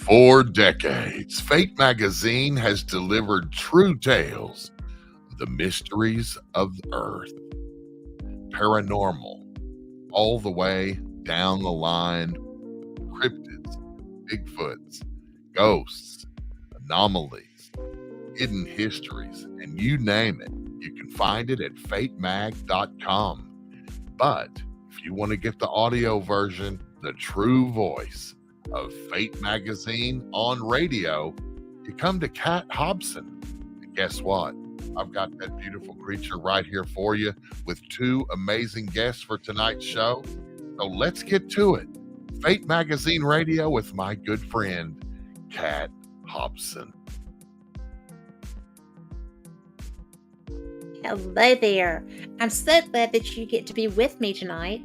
For decades, Fate magazine has delivered true tales of the mysteries of Earth, paranormal, all the way down the line, cryptids, Bigfoots, ghosts, anomalies, hidden histories, and you name it. You can find it at fatemag.com. But if you want to get the audio version, the true voice of Fate magazine on radio, you come to Kat Hobson. And guess what? I've got that beautiful creature right here for you with two amazing guests for tonight's show. So let's get to it. Fate magazine radio with my good friend, Kat Hobson. Hello there. I'm so glad that you get to be with me tonight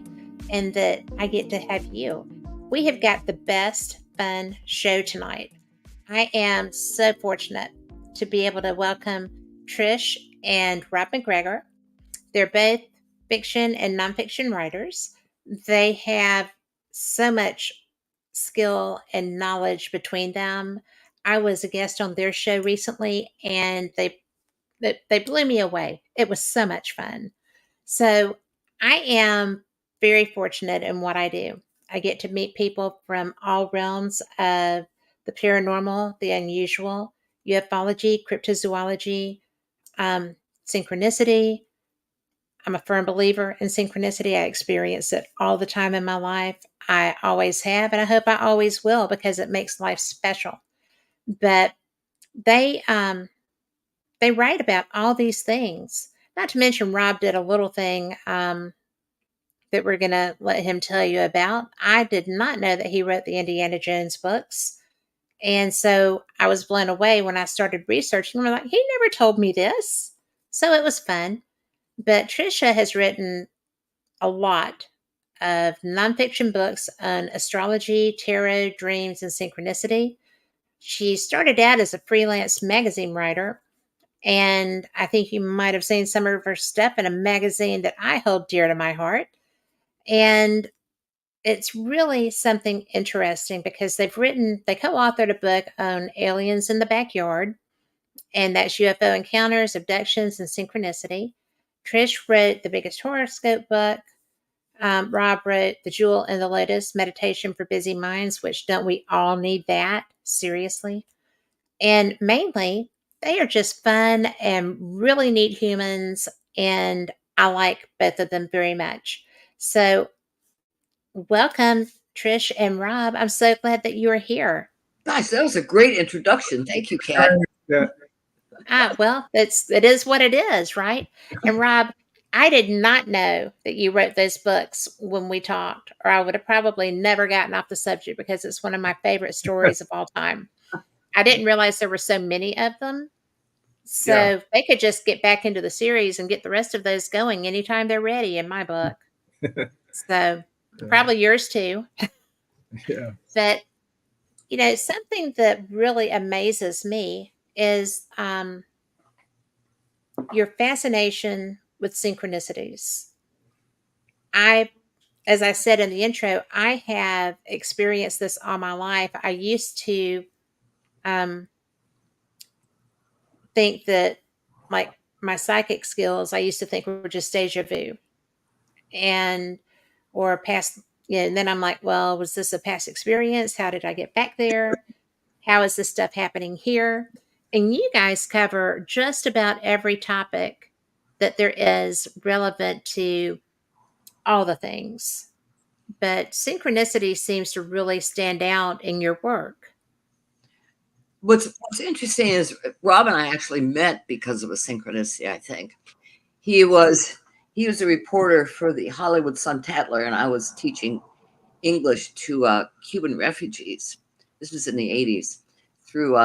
and that I get to have you. We have got the best fun show tonight. I am so fortunate to be able to welcome Trish and Rob McGregor. They're both fiction and nonfiction writers. They have so much skill and knowledge between them. I was a guest on their show recently and they blew me away. It was so much fun. So I am very fortunate in what I do. I get to meet people from all realms of the paranormal, the unusual, ufology, cryptozoology, synchronicity. I'm a firm believer in synchronicity. I experience it all the time in my life. I always have, and I hope I always will because it makes life special. But they write about all these things. Not to mention, Rob did a little thing that we're going to let him tell you about. I did not know that he wrote the Indiana Jones books. And so I was blown away when I started researching. I'm like, he never told me this. So it was fun. But Trisha has written a lot of nonfiction books on astrology, tarot, dreams, and synchronicity. She started out as a freelance magazine writer. And I think you might have seen some of her stuff in a magazine that I hold dear to my heart. And it's really something interesting because they co-authored a book on aliens in the backyard, and that's UFO encounters, abductions, and synchronicity. Trish wrote the biggest horoscope book. Rob wrote The Jewel and the Lotus, Meditation for Busy Minds, which don't we all need that? Seriously. And mainly, they are just fun and really neat humans, and I like both of them very much. So, welcome, Trish and Rob. I'm so glad that you are here. Gosh, that was a great introduction. Thank you, Kat. Well, it is what it is, right? And Rob, I did not know that you wrote those books when we talked, or I would have probably never gotten off the subject because it's one of my favorite stories of all time. I didn't realize there were so many of them. So they could just get back into the series and get the rest of those going anytime they're ready in my book. So probably yours too. Yeah. But, something that really amazes me is your fascination with synchronicities. As I said in the intro, I have experienced this all my life. I used to think that, like, my psychic skills, I used to think were just deja vu or past, and then I'm like, well, was this a past experience? How did I get back there? How is this stuff happening here? And you guys cover just about every topic that there is relevant to all the things. But synchronicity seems to really stand out in your work. What's interesting is Rob and I actually met because of a synchronicity, I think. He was a reporter for the Hollywood Sun-Tatler, and I was teaching English to Cuban refugees. This was in the 80s through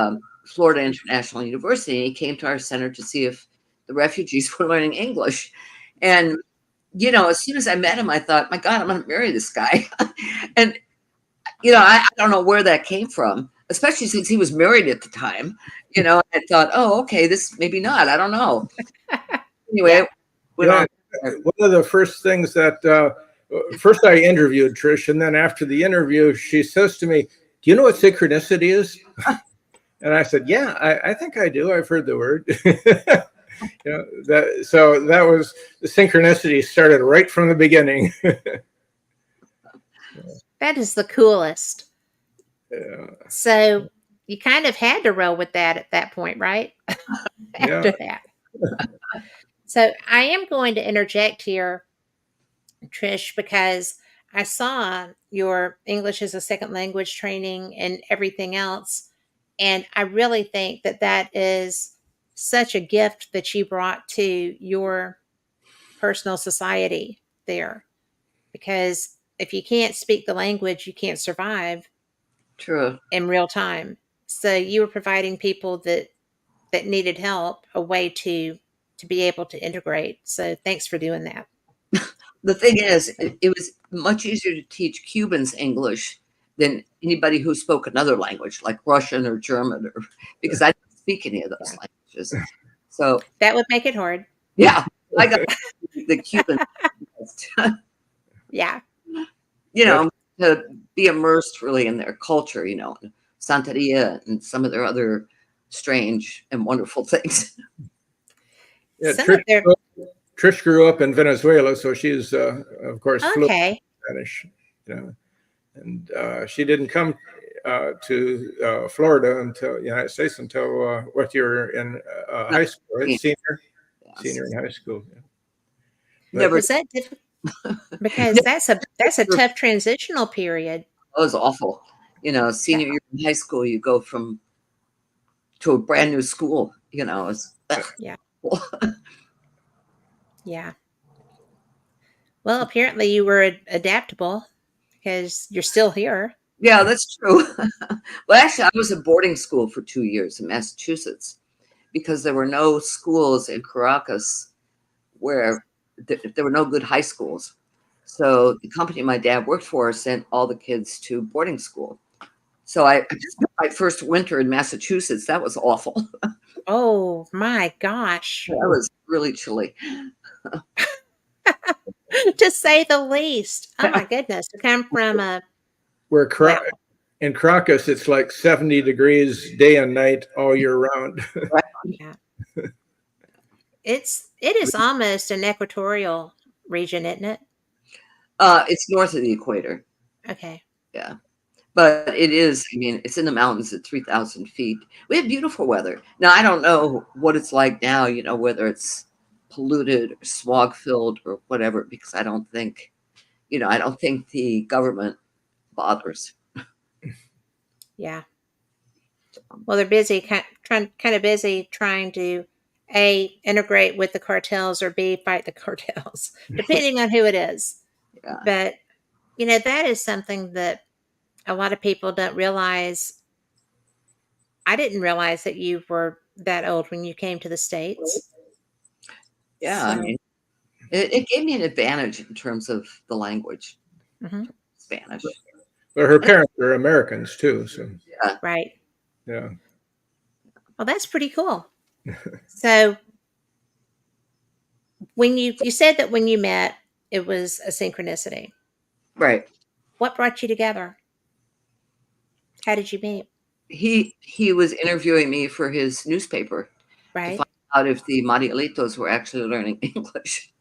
Florida International University. And he came to our center to see if the refugees were learning English. And, as soon as I met him, I thought, my God, I'm going to marry this guy. And, I don't know where that came from, especially since he was married at the time. I thought, oh, okay, this maybe not. I don't know. Anyway, one of the first things that first I interviewed Trish, and then after the interview, she says to me, do you know what synchronicity is? And I said, yeah, I think I do. I've heard the word. So that was the synchronicity started right from the beginning. That is the coolest. Yeah. So you kind of had to roll with that at that point, right? After that. So I am going to interject here, Trish, because I saw your English as a second language training and everything else. And I really think that that is such a gift that you brought to your personal society there. Because if you can't speak the language, you can't survive True. in real time. So you were providing people that needed help a way to be able to integrate. So thanks for doing that. The thing is, it was much easier to teach Cubans English than anybody who spoke another language, like Russian or German, because I didn't speak any of those languages. So that would make it hard. Yeah, I got the Cuban. Yeah. To be immersed really in their culture, Santeria and some of their other strange and wonderful things. Yeah, Trish grew up in Venezuela, so she's, of course, fluent in Spanish. And she didn't come to Florida until United States until what you're in high school, right? Senior in high school. Yeah. Never. Was that difficult? Because that's a tough transitional period. It was awful. Senior year in high school, you go to a brand new school. It's yeah. Yeah. Well, apparently you were adaptable because you're still here. Yeah, that's true. Well, actually, I was at boarding school for 2 years in Massachusetts because there were no schools in Caracas where there were no good high schools. So the company my dad worked for sent all the kids to boarding school. So I just spent my first winter in Massachusetts. That was awful. Oh my gosh. That was really chilly. To say the least. Oh my goodness. To come from in Caracas, it's like 70 degrees day and night all year round. Yeah. It is almost an equatorial region, isn't it? It's north of the equator. Okay. Yeah. But it is, it's in the mountains at 3,000 feet. We have beautiful weather. Now, I don't know what it's like now, whether it's polluted or smog filled or whatever, because I don't think the government bothers. Yeah. Well, they're busy, kind of busy trying to A, integrate with the cartels, or B, fight the cartels, depending on who it is. Yeah. But, that is something that a lot of people don't realize. I didn't realize that you were that old when you came to the States. Yeah, So, it gave me an advantage in terms of the language, Spanish. But her parents are Americans too, so yeah, right. Yeah. Well, that's pretty cool. So, when you said that when you met, it was a synchronicity, right? What brought you together? How did you meet? He was interviewing me for his newspaper, right, to find out if the Marielitos were actually learning English.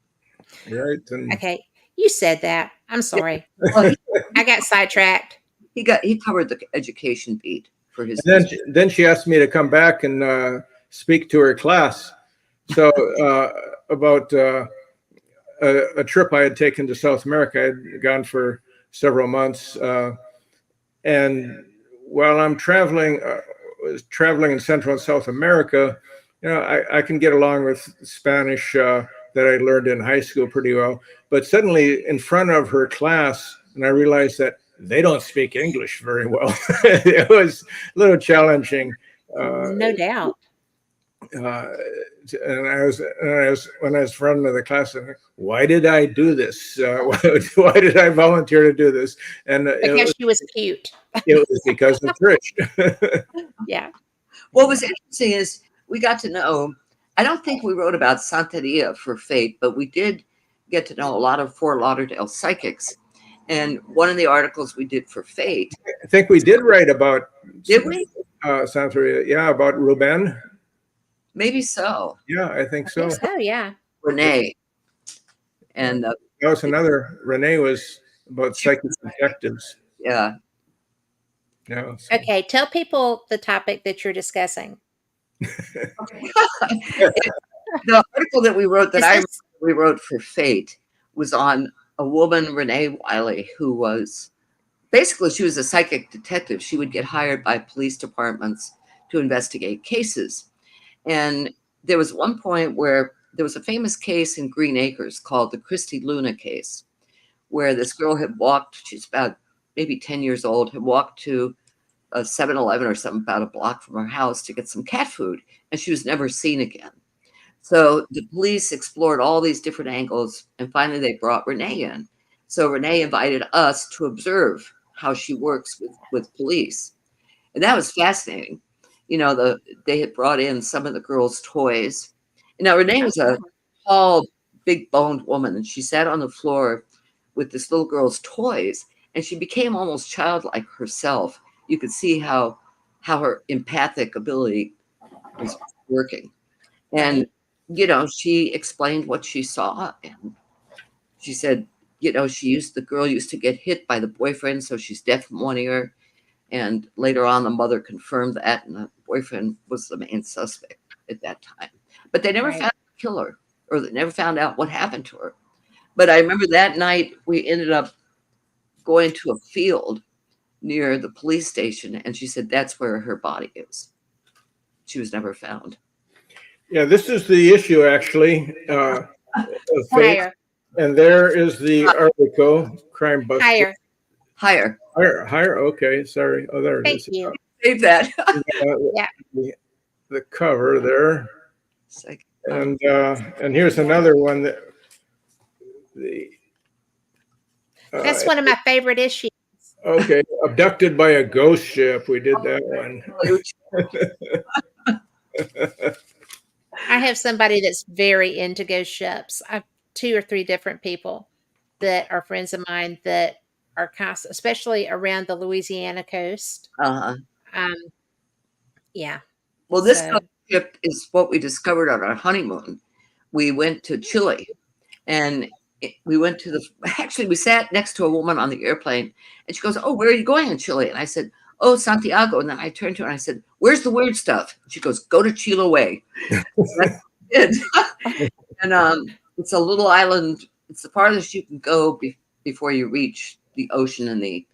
Right. Okay, you said that. I'm sorry. I got sidetracked. He covered the education beat for his. Then she asked me to come back and speak to her class. So about a trip I had taken to South America. I had gone for several months, and while I'm traveling in Central and South America, I can get along with Spanish that I learned in high school pretty well. But suddenly, in front of her class, and I realized that they don't speak English very well. It was a little challenging. No doubt. And I was when I was front of the class, why did I do this? Why did I volunteer to do this? And because she was cute. It was because of Trish. Yeah. What was interesting is we got to know. I don't think we wrote about Santeria for Fate, but we did get to know a lot of Fort Lauderdale psychics, And one of the articles we did for Fate, I think we did write about did we? Santeria. Yeah, about Ruben. Maybe so. Yeah, I think so. So yeah. Renee. And That was another. Renee was about psychic detectives. yeah. Yeah. So. Okay, tell people the topic that you're discussing. The article that we wrote Is we wrote for Fate was on a woman, Renee Wiley, who was basically, she was a psychic detective. She would get hired by police departments to investigate cases. And there was one point where there was a famous case in Green Acres called the Christy Luna case, where this girl had walked, she's about maybe 10 years old, had walked to a 7-Eleven or something about a block from her house to get some cat food, and she was never seen again. So the police explored all these different angles, and finally they brought Renee in. So Renee invited us to observe how she works with police. And that was fascinating. You know, they had brought in some of the girls' toys. And now Renee was a tall, big boned woman, and she sat on the floor with this little girl's toys, and she became almost childlike herself. You could see how her empathic ability was working. And, you know, she explained what she saw. And she said, you know, the girl used to get hit by the boyfriend, so she's deaf from one ear. And later on, the mother confirmed that, and the boyfriend was the main suspect at that time. But they never found the killer, or they never found out what happened to her. But I remember that night we ended up going to a field near the police station, and she said that's where her body is. She was never found. Yeah, this is the issue, actually. higher? And there is the article, Crime Buster. Higher. Higher. Okay, sorry. Oh, there it is. Thank you. Save that. Yeah. The cover there. And here's another one that that's one of my favorite issues. Okay, abducted by a ghost ship. We did that one. I have somebody that's very into ghost ships. I have 2 or 3 different people that are friends of mine that are especially around the Louisiana coast. Yeah. Well, this ghost ship is what we discovered on our honeymoon. We went to Chile, and we went to we sat next to a woman on the airplane, and she goes, "Oh, where are you going in Chile?" And I said, "Oh, Santiago." And then I turned to her and I said, "Where's the weird stuff?" She goes, "Go to Chiloé." And it's a little island. It's the farthest you can go before you reach the ocean I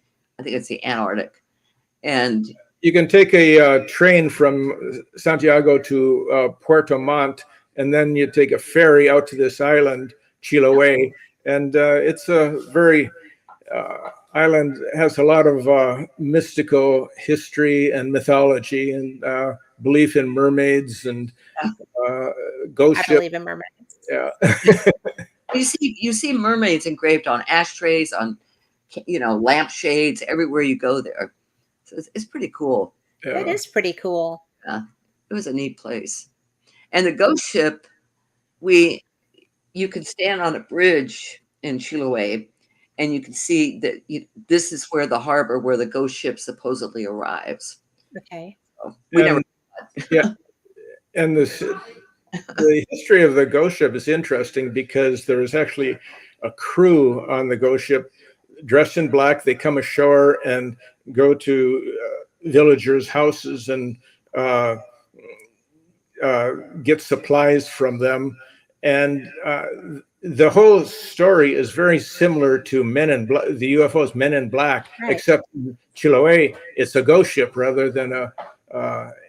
think it's the Antarctic. And you can take a train from Santiago to Puerto Montt, and then you take a ferry out to this island, Chiloé. And it's a very island, has a lot of mystical history and mythology, and belief in mermaids and ghost ships. I believe in mermaids. Yeah. you see mermaids engraved on ashtrays, on lampshades, everywhere you go there. So it's pretty cool. Yeah. It is pretty cool. Yeah, it was a neat place. And the ghost ship, you could stand on a bridge in Chiloé, and you can see that this is where the harbor where the ghost ship supposedly arrives. Okay. So we never. Yeah, and the history of the ghost ship is interesting because there is actually a crew on the ghost ship dressed in black. They come ashore and go to villagers' houses and get supplies from them. And the whole story is very similar to the UFO's Men in Black, except in Chiloé, it's a ghost ship rather than a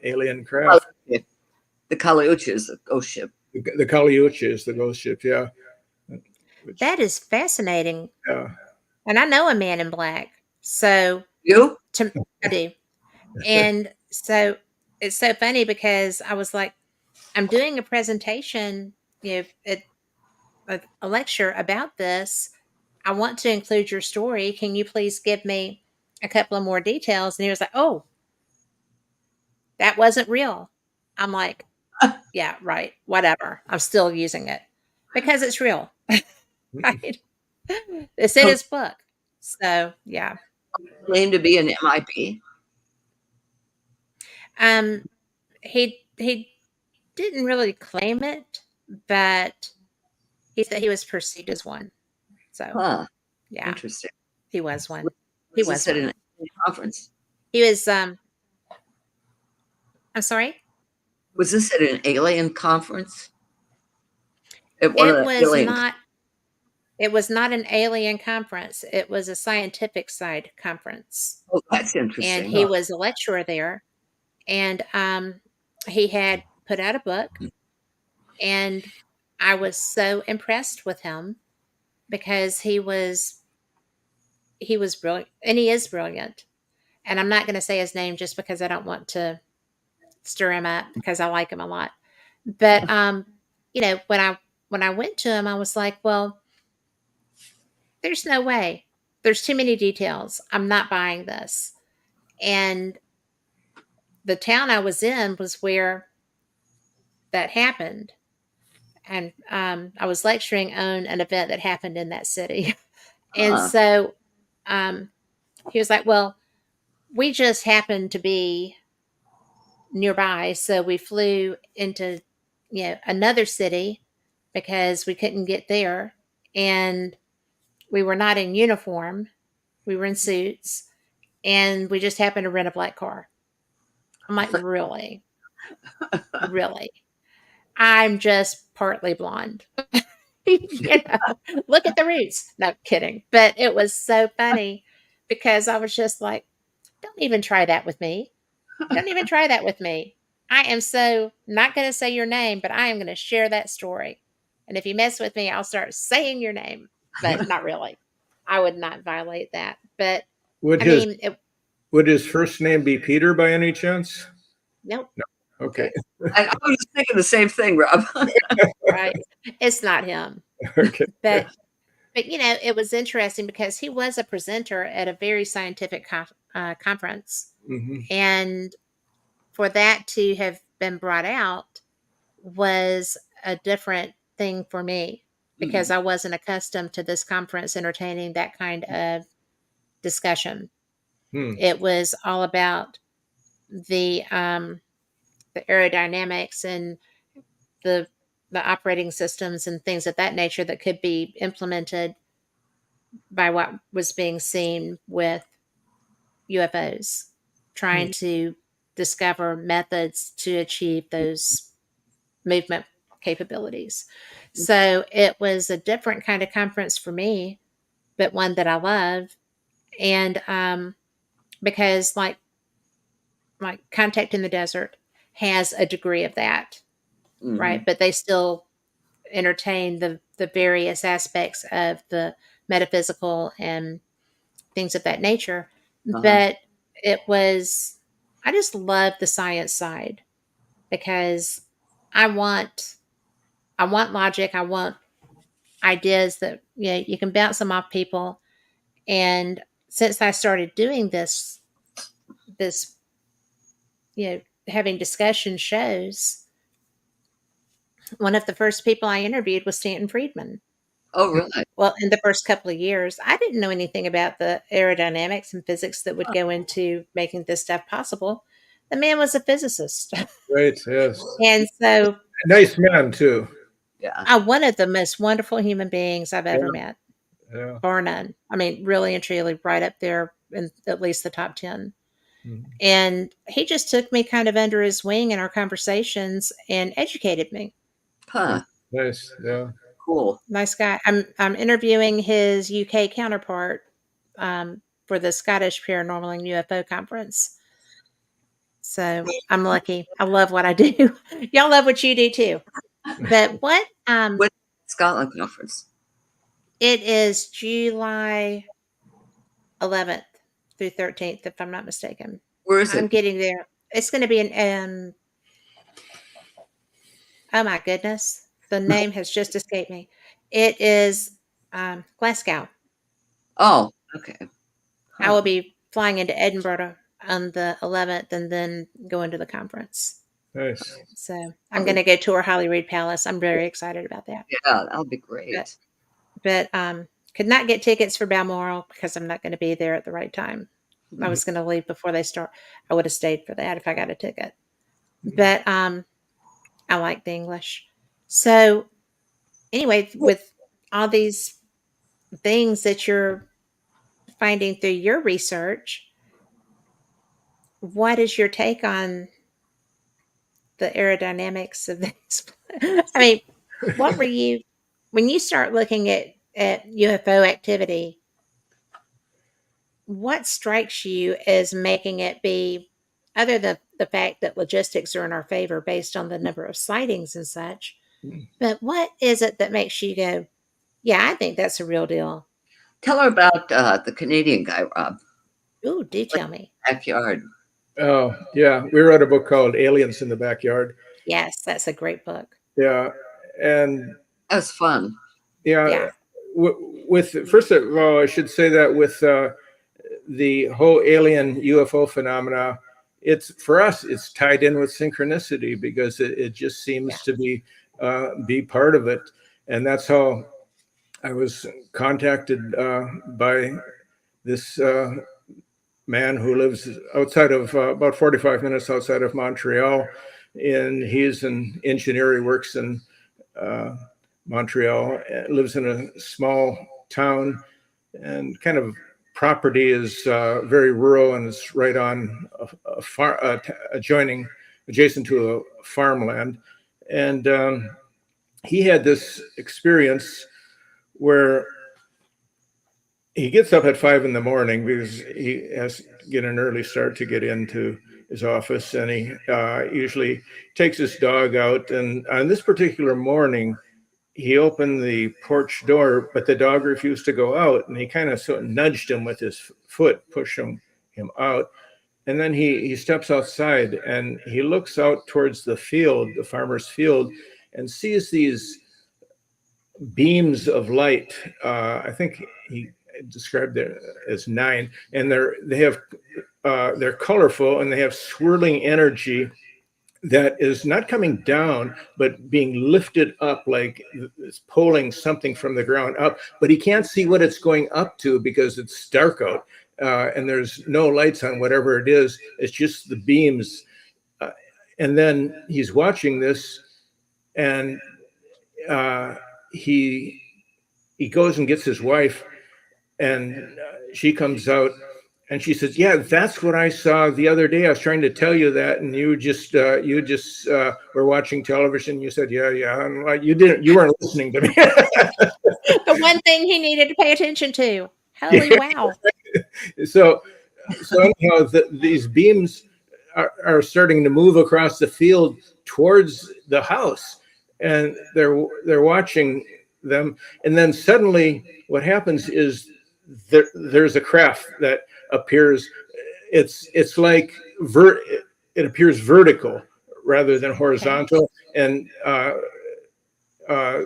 alien craft. The Caleuche is a ghost ship. The Caleuche is the ghost ship, yeah. That is fascinating. Yeah. And I know a Man in Black. So I do. And so it's so funny because I was like, I'm doing a presentation, at a lecture about this. I want to include your story. Can you please give me a couple of more details? And he was like, "Oh, that wasn't real." I'm like, yeah, right. Whatever. I'm still using it because it's real. Right? It's in his book. So yeah. Claim to be an MIP. He didn't really claim it, but he said he was perceived as one. So Huh. yeah, Interesting. he was one. He Was this was at one. an conference? He was I'm sorry? Was this at an alien conference? At one of It the was alien. not it was not an alien conference. It was a scientific side conference. Oh, that's And interesting. he was a lecturer there, and he had put out a book, and I was so impressed with him because he was brilliant, and he is brilliant. And I'm not going to say his name just because I don't want to stir him up, because I like him a lot. But when I went to him, I was like, well, there's no way. There's too many details. I'm not buying this. And the town I was in was where that happened. And I was lecturing on an event that happened in that city. And so he was like, well, we just happened to be nearby. So we flew into, another city because we couldn't get there. And we were not in uniform. We were in suits. And we just happened to rent a black car. I'm like, really? Really? I'm just partly blonde. Look at the roots. No kidding. But it was so funny because I was just like, don't even try that with me. Don't even try that with me. I am so not going to say your name, but I am going to share that story. And if you mess with me, I'll start saying your name, but not really. I would not violate that. But Would his first name be Peter by any chance? Nope. No. Okay. I was just thinking the same thing, Rob. Right. It's not him. Okay. But it was interesting because he was a presenter at a very scientific conference. Mm-hmm. And for that to have been brought out was a different thing for me because I wasn't accustomed to this conference entertaining that kind of discussion. It was all about the aerodynamics and the operating systems and things of that nature that could be implemented by what was being seen with UFOs, trying to discover methods to achieve those movement capabilities. So it was a different kind of conference for me, but one that I love. And because like Contact in the Desert has a degree of that, right? But they still entertain the various aspects of the metaphysical and things of that nature. But I just love the science side because I want logic. I want ideas that you can bounce them off people. And since I started doing this having discussion shows, one of the first people I interviewed was Stanton Friedman. Oh, really? Well, in the first couple of years, I didn't know anything about the aerodynamics and physics that would go into making this stuff possible. The man was a physicist. Right, yes. And so nice man too. Yeah. One of the most wonderful human beings I've ever met. Yeah. Bar none. I mean, really and truly right up there in at least the top 10. And he just took me kind of under his wing in our conversations and educated me. Huh. Nice. Yeah. Cool. Nice guy. I'm interviewing his UK counterpart for the Scottish Paranormal and UFO Conference. So I'm lucky. I love what I do. Y'all love what you do too. But what Scotland conference? It is July 11th through 13th, if I'm not mistaken. Where is it? I'm getting there. It's going to be in oh my goodness. The name has just escaped me. It is Glasgow. Oh, okay. I will be flying into Edinburgh on the 11th and then going to the conference. Nice. So I'm going to go tour Holyrood Palace. I'm very excited about that. Yeah, that'll be great. But Could not get tickets for Balmoral because I'm not going to be there at the right time. I was going to leave before they start. I would have stayed for that if I got a ticket. But I like the English. So anyway, with all these things that you're finding through your research, what is your take on the aerodynamics of this? I mean, what were you, when you start looking at UFO activity, what strikes you as making it be, other than the fact that logistics are in our favor based on the number of sightings and such, but what is it that makes you go, yeah, I think that's a real deal? Tell her about the Canadian guy, Rob. Ooh, do tell me. Backyard. Oh, yeah. We wrote a book called Aliens in the Backyard. Yes, that's a great book. Yeah. And That was fun. yeah. With first of all, I should say that with the whole alien UFO phenomena, it's for us, it's tied in with synchronicity because it just seems to be part of it. And that's how I was contacted by this man who lives outside of about 45 minutes outside of Montreal. And he's an engineer. He works in Montreal, lives in a small town, and kind of property is very rural, and it's right on a farm, adjacent to a farmland. And he had this experience where he gets up at 5 in the morning because he has to get an early start to get into his office, and he usually takes his dog out. And on this particular morning, he opened the porch door, but the dog refused to go out, and he kind of sort of nudged him with his foot, pushing him out. And then he steps outside, and he looks out towards the field, the farmer's field, and sees these beams of light. I think he described it as 9, and they're colorful, and they have swirling energy that is not coming down, but being lifted up, like it's pulling something from the ground up. But he can't see what it's going up to because it's dark out, and there's no lights on whatever it is. It's just the beams. And then he's watching this, and he goes and gets his wife, and she comes out, and she says, "Yeah, that's what I saw the other day. I was trying to tell you that, and you just were watching television. You said, yeah, and like, you weren't listening to me." The one thing he needed to pay attention to. Holy wow! So anyhow, these beams are starting to move across the field towards the house, and they're watching them, and then suddenly, what happens is there's a craft that appears. It's like it appears vertical rather than horizontal, and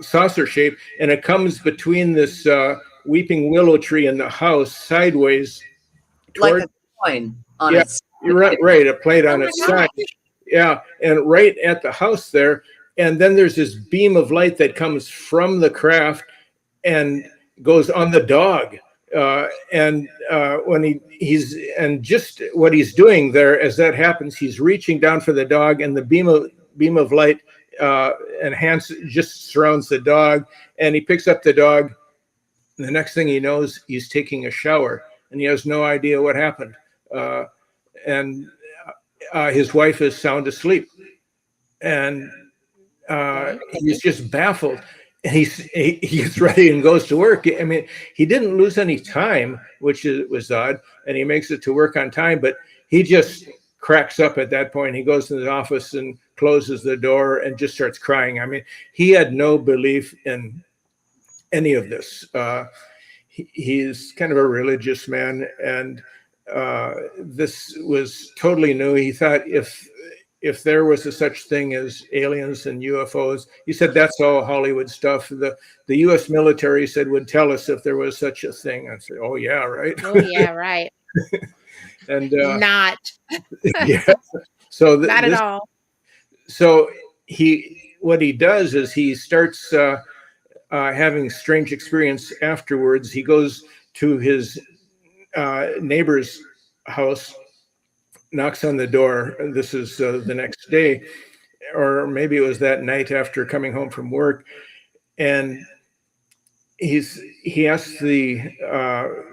saucer shape, and it comes between this weeping willow tree and the house sideways, like a coin on its. You're right. A plate on its side. Yeah, and right at the house there, and then there's this beam of light that comes from the craft and goes on the dog. And when he's and just what he's doing there as that happens, he's reaching down for the dog, and the beam of light just surrounds the dog, and he picks up the dog. And the next thing he knows, he's taking a shower, and he has no idea what happened. And his wife is sound asleep, and he's just baffled. He gets ready and goes to work. I mean, he didn't lose any time, which was odd, and he makes it to work on time, but he just cracks up at that point. He goes to the office and closes the door and just starts crying. I mean, he had no belief in any of this. He's kind of a religious man, and this was totally new. He thought if there was a such thing as aliens and UFOs, he said that's all Hollywood stuff. The U.S. military said would tell us if there was such a thing. I said, oh yeah, right. Oh yeah, right. And not. Yeah. So not at all. So what he does is he starts having strange experience afterwards. He goes to his neighbor's house, knocks on the door. This is the next day, or maybe it was that night after coming home from work, and he asks the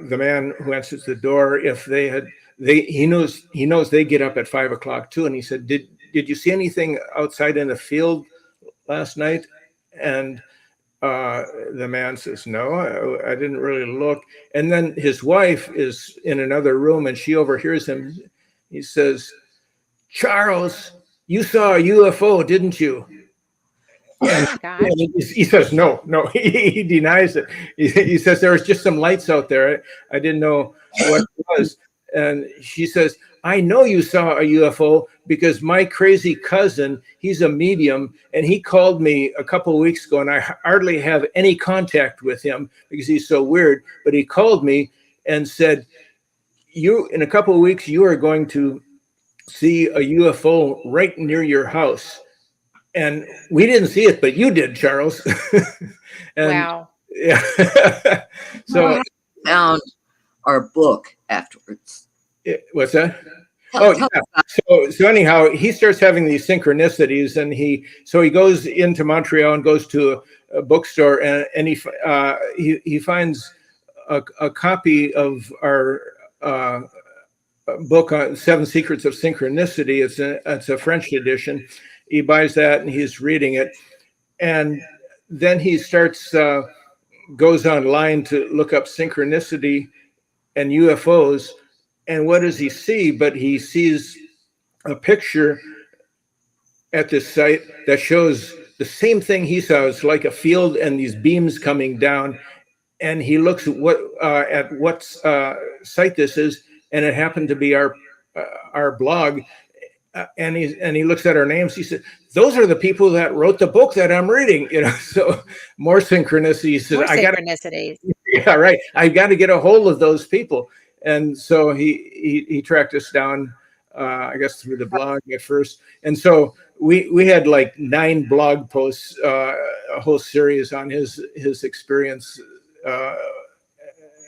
man who answers the door if he knows they get up at 5 o'clock too, and he said, did you see anything outside in the field last night? And the man says, no, I didn't really look. And then his wife is in another room and she overhears him. He says, Charles, you saw a UFO, didn't you? And he says, no, he denies it. He says, there was just some lights out there. I didn't know what it was. And she says, I know you saw a UFO because my crazy cousin, he's a medium, and he called me a couple of weeks ago, and I hardly have any contact with him because he's so weird. But he called me and said, in a couple of weeks, you are going to see a UFO right near your house. And we didn't see it, but you did, Charles. And, wow. Yeah. So I found our book afterwards. What's that? So anyhow, he starts having these synchronicities, and he goes into Montreal and goes to a bookstore, and he finds a copy of our book on 7 Secrets of Synchronicity. It's a French edition. He buys that and he's reading it, and then he goes online to look up synchronicity and UFOs. And what does he see? But he sees a picture at this site that shows the same thing he saw. It's like a field and these beams coming down. And he looks at what site this is, and it happened to be our blog. And he looks at our names. He said, "Those are the people that wrote the book that I'm reading." So more synchronicity. He said, synchronicities. Yeah, right. I got to get a hold of those people. And so he tracked us down, I guess through the blog at first. And so we had like 9 blog posts, a whole series on his experience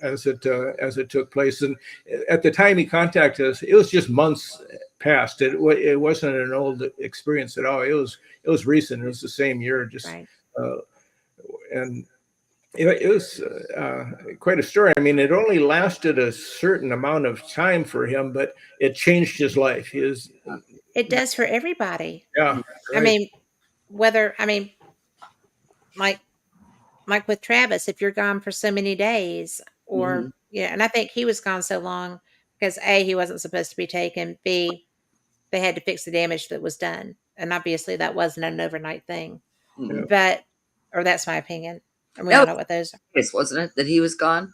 as it took place. And at the time he contacted us, it was just months past. It wasn't an old experience at all. It was recent. It was the same year. Just right. And it was quite a story. I mean, it only lasted a certain amount of time for him, but it changed his life. It does for everybody. Yeah. Right. I mean, like with Travis, if you're gone for so many days, or and I think he was gone so long because A, he wasn't supposed to be taken. B, they had to fix the damage that was done, and obviously that wasn't an overnight thing. Yeah. Or that's my opinion. And we don't know what those are. Yes, wasn't it that he was gone?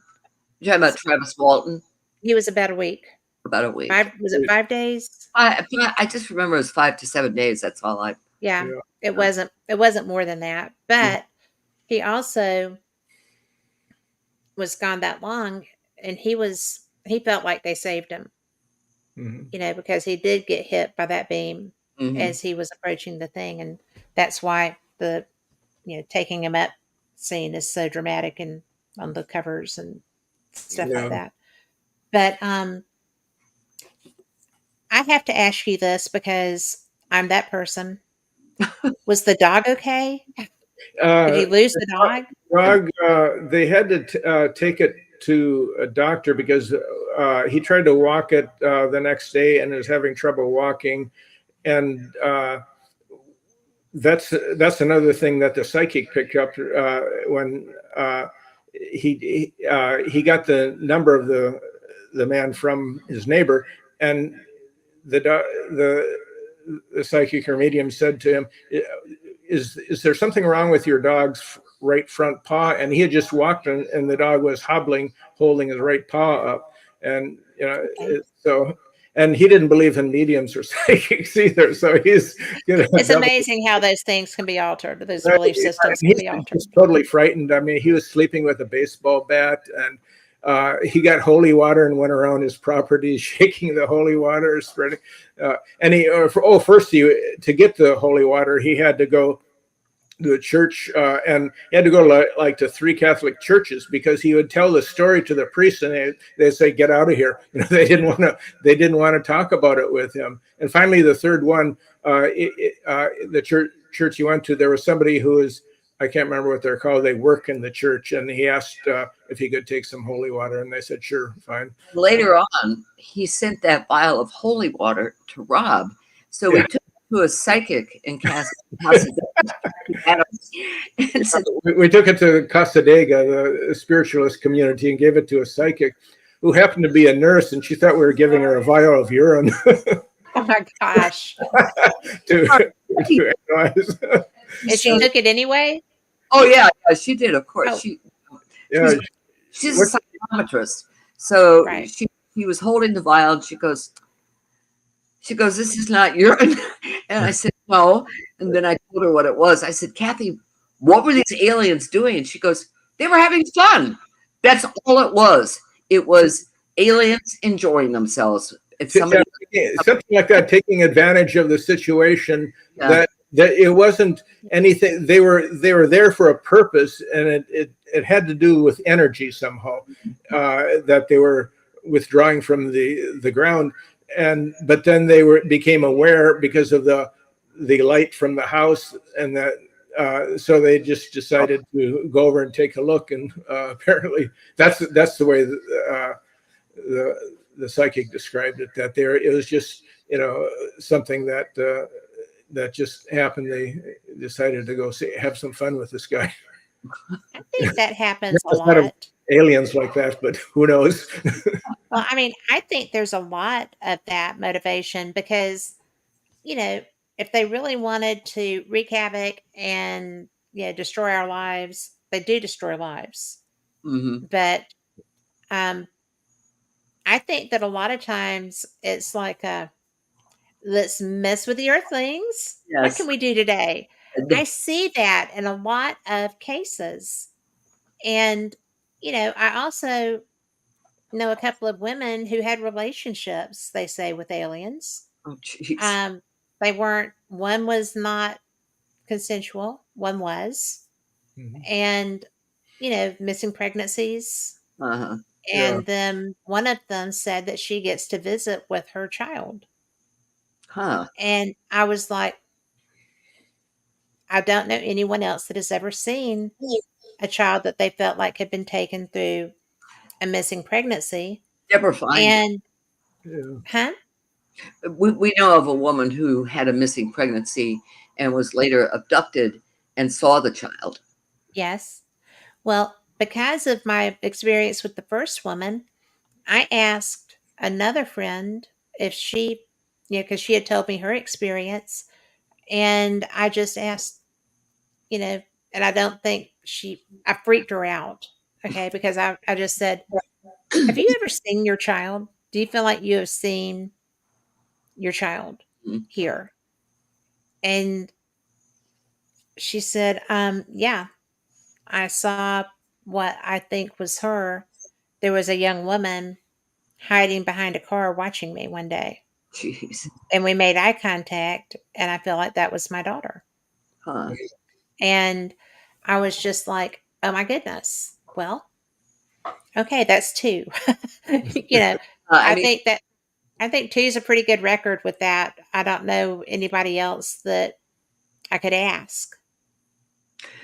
You're talking about Travis Walton? He was about a week. About a week. Was it 5 days? I just remember it was 5 to 7 days. That's all I. Yeah. It wasn't more than that. But he also was gone that long, and he felt like they saved him. Because he did get hit by that beam as he was approaching the thing, and that's why the taking him up scene is so dramatic and on the covers and stuff like that. But I have to ask you this because I'm that person. Was the dog okay? Did he lose the dog? They had to take it to a doctor because he tried to walk it the next day and was having trouble walking, and that's another thing that the psychic picked up when he got the number of the man from his neighbor, and the psychic or medium said to him, is there something wrong with your dog's right front paw? And he had just walked, and the dog was hobbling, holding his right paw up, and and he didn't believe in mediums or psychics either. So he's it's amazing how those things can be altered. Those belief systems can be altered. He's totally frightened. I mean, he was sleeping with a baseball bat, and he got holy water and went around his property shaking the holy water, spreading. And to get the holy water, he had to go the church, and he had to go to 3 Catholic churches because he would tell the story to the priest, and they'd say, "Get out of here." They didn't want to talk about it with him. And finally, the third one, the church he went to, there was somebody who was, I can't remember what they're called. They work in the church, and he asked if he could take some holy water, and they said, "Sure, fine." Later on, he sent that vial of holy water to Rob, so we took it to a psychic in Pasadena. We took it to Casadega, the spiritualist community, and gave it to a psychic who happened to be a nurse, and she thought we were giving her a vial of urine. Oh my gosh. to analyze. And she took it anyway? Oh yeah, she did, of course. Oh. She's a psychometrist. So Right. she was holding the vial, and she goes, "This is not urine." And I said, "No." And then I told her what it was. I said, "Kathy, what were these aliens doing?" And she goes, "They were having fun." That's all it was. It was aliens enjoying themselves. If somebody something like that, taking advantage of the situation, that it wasn't anything. They were there for a purpose, and it had to do with energy somehow, that they were withdrawing from the ground. But then they became aware because of the light from the house, and that so they just decided to go over and take a look. And apparently that's the way the psychic described it. That it was just something that just happened. They decided to go have some fun with this guy. I think that happens a lot. Aliens like that, but who knows? Well, I mean, I think there's a lot of that motivation because, if they really wanted to wreak havoc and destroy our lives, they do destroy lives. Mm-hmm. But I think that a lot of times it's like let's mess with the earthlings. Yes. What can we do today? I see that in a lot of cases. And, I also know a couple of women who had relationships, they say, with aliens. Oh, jeez. One was not consensual, one was. Mhm. And, missing pregnancies. Uh-huh. And then one of them said that she gets to visit with her child. Huh. And I was like, I don't know anyone else that has ever seen a child that they felt like had been taken through a missing pregnancy. Never find And, huh? We know of a woman who had a missing pregnancy and was later abducted and saw the child. Yes. Well, because of my experience with the first woman, I asked another friend if she, because she had told me her experience. And I just asked, and I don't think I freaked her out. Okay. Because I just said, have you ever seen your child? Do you feel like you have seen your child here? And she said, yeah, I saw what I think was her. There was a young woman hiding behind a car watching me one day. Jeez. And we made eye contact, and I feel like that was my daughter. Huh. And I was just like, oh my goodness. Well, okay, that's 2. I think 2 is a pretty good record with that. I don't know anybody else that I could ask.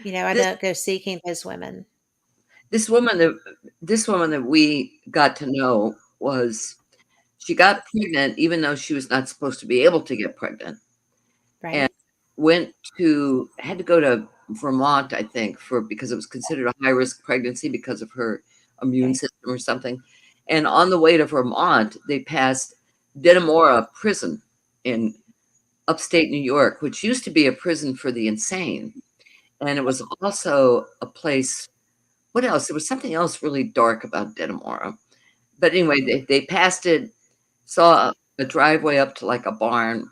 I don't go seeking those women. This woman that we got to know she got pregnant even though she was not supposed to be able to get pregnant. Right. And had to go to Vermont, I think, because it was considered a high risk pregnancy because of her immune system or something. And on the way to Vermont, they passed Denimora Prison in upstate New York, which used to be a prison for the insane. And it was also a place. What else? There was something else really dark about Denimora. But anyway, they passed it, saw a driveway up to like a barn,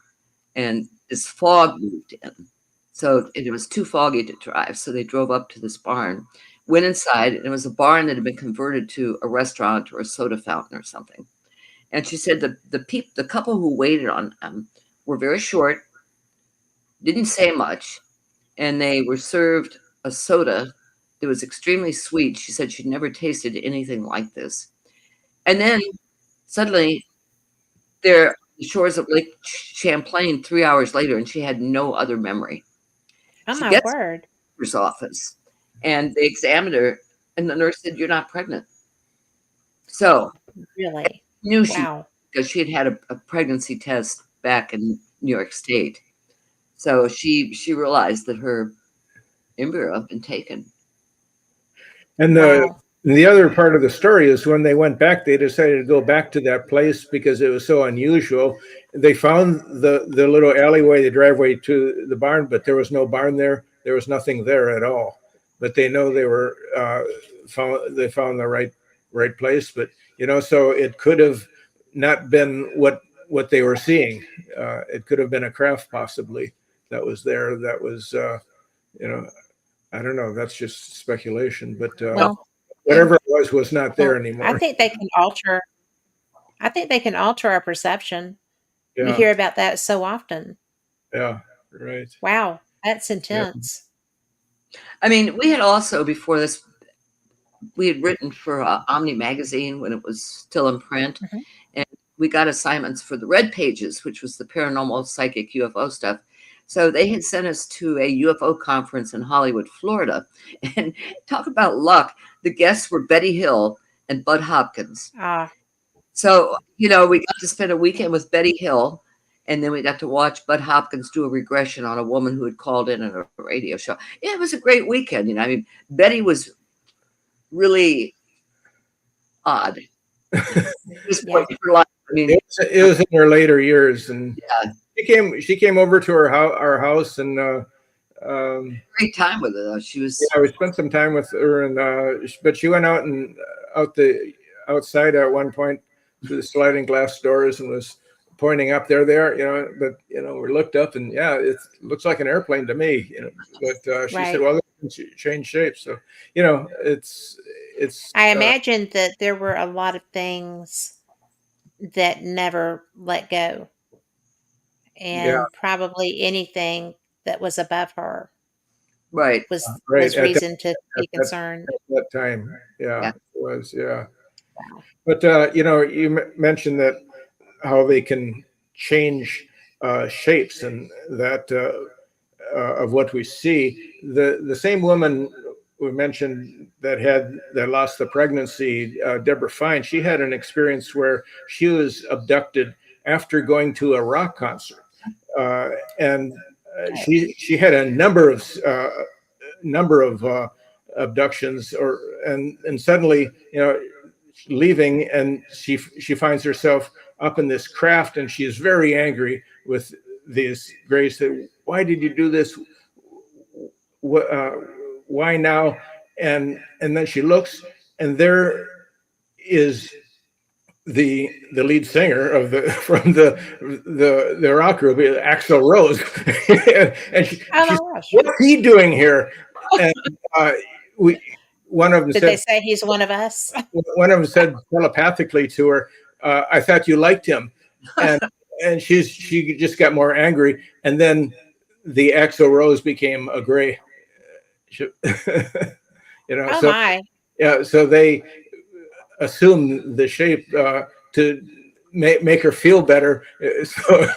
and this fog moved in. So it was too foggy to drive. So they drove up to this barn, went inside, and it was a barn that had been converted to a restaurant or a soda fountain or something. And she said the couple who waited on them were very short, didn't say much, and they were served a soda that was extremely sweet. She said she'd never tasted anything like this. And then suddenly they're on the shores of Lake Champlain 3 hours later, and she had no other memory. Oh She my gets word. to the doctor's office, and they examined her, and the nurse said, "You're not pregnant." So Really? knew she, Wow. because she had a pregnancy test back in New York State. So she realized that her embryo had been taken. And the other part of the story is when they went back, they decided to go back to that place because it was so unusual. They found the little alleyway, the driveway to the barn, but there was no barn there. There was nothing there at all. But they know they were they found the right place. But so it could have not been what they were seeing. It could have been a craft possibly that was there. That was I don't know. That's just speculation. But Well, whatever it was not there anymore. I think they can alter. I think they can alter our perception. You Yeah, hear about that so often. yeah, right. Wow, that's intense. I mean, we had also, before this, we had written for Omni magazine when it was still in print, and we got assignments for the Red Pages, which was the paranormal, psychic, UFO stuff. So they had sent us to a UFO conference in Hollywood, Florida, and talk about luck. The guests were Betty Hill and Bud Hopkins. So we got to spend a weekend with Betty Hill, and then we got to watch Bud Hopkins do a regression on a woman who had called in at a radio show. Yeah, it was a great weekend. I mean, Betty was really odd. Yeah. I mean, it was in her later years, and she came over to our house, and great time with her. She was. Yeah, we spent some time with her, and but she went out and outside at one point through the sliding glass doors and was pointing up there. But we looked up, and it looks like an airplane to me. But she said, "Well, it can change shape." So it's. I imagine that there were a lot of things that never let go, and probably anything that was above her, right, was reason to be concerned at that time. It was, But you mentioned that how they can change shapes and that of what we see. The same woman we mentioned that lost the pregnancy, Deborah Fine, she had an experience where she was abducted after going to a rock concert, and she had a number of abductions, and suddenly leaving, and she finds herself up in this craft, and she is very angry with these Grays that, why did you do this? Why now? And then she looks, and there is the lead singer from the rock group, Axl Rose, and she's, what's he doing here? And one of them did they say he's one of us? One of them said telepathically to her, "I thought you liked him," and she just got more angry, and then the Axl Rose became a Gray. So they assume the shape to make her feel better. So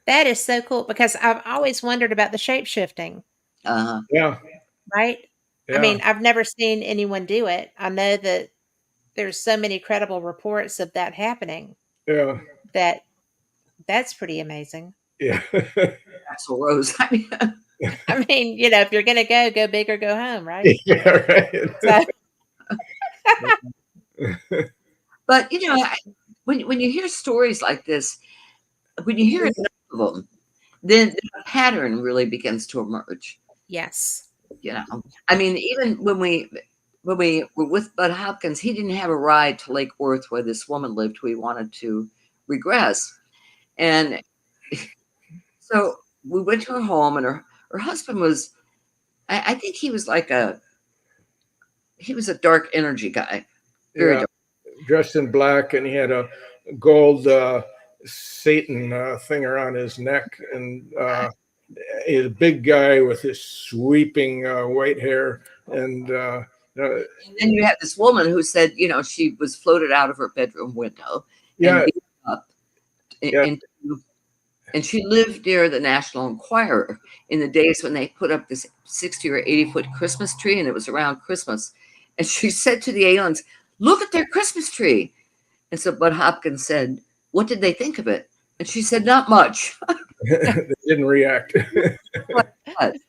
that is so cool, because I've always wondered about the shape shifting. Yeah. Right. Yeah. I mean, I've never seen anyone do it. I know that there's so many credible reports of that happening. Yeah. That's pretty amazing. Yeah. Axl Rose. I mean, if you're gonna go big or go home, right? Yeah, right. But when you hear stories like this, when you hear enough of them, then the pattern really begins to emerge. Yes. I mean, even when we were with Bud Hopkins, he didn't have a ride to Lake Worth where this woman lived who he wanted to regress, and so we went to her home, and her husband was, I think he was a dark energy guy, very dark. Dressed in black, and he had a gold Satan thing around his neck, and a big guy with this sweeping white hair, and And then you have this woman who said, she was floated out of her bedroom window yeah, and beat up. Yeah. And she lived near the National Enquirer in the days when they put up this 60 or 80-foot Christmas tree, and it was around Christmas. And she said to the aliens, "Look at their Christmas tree." And so Bud Hopkins said, "What did they think of it?" And she said, "Not much." they didn't react.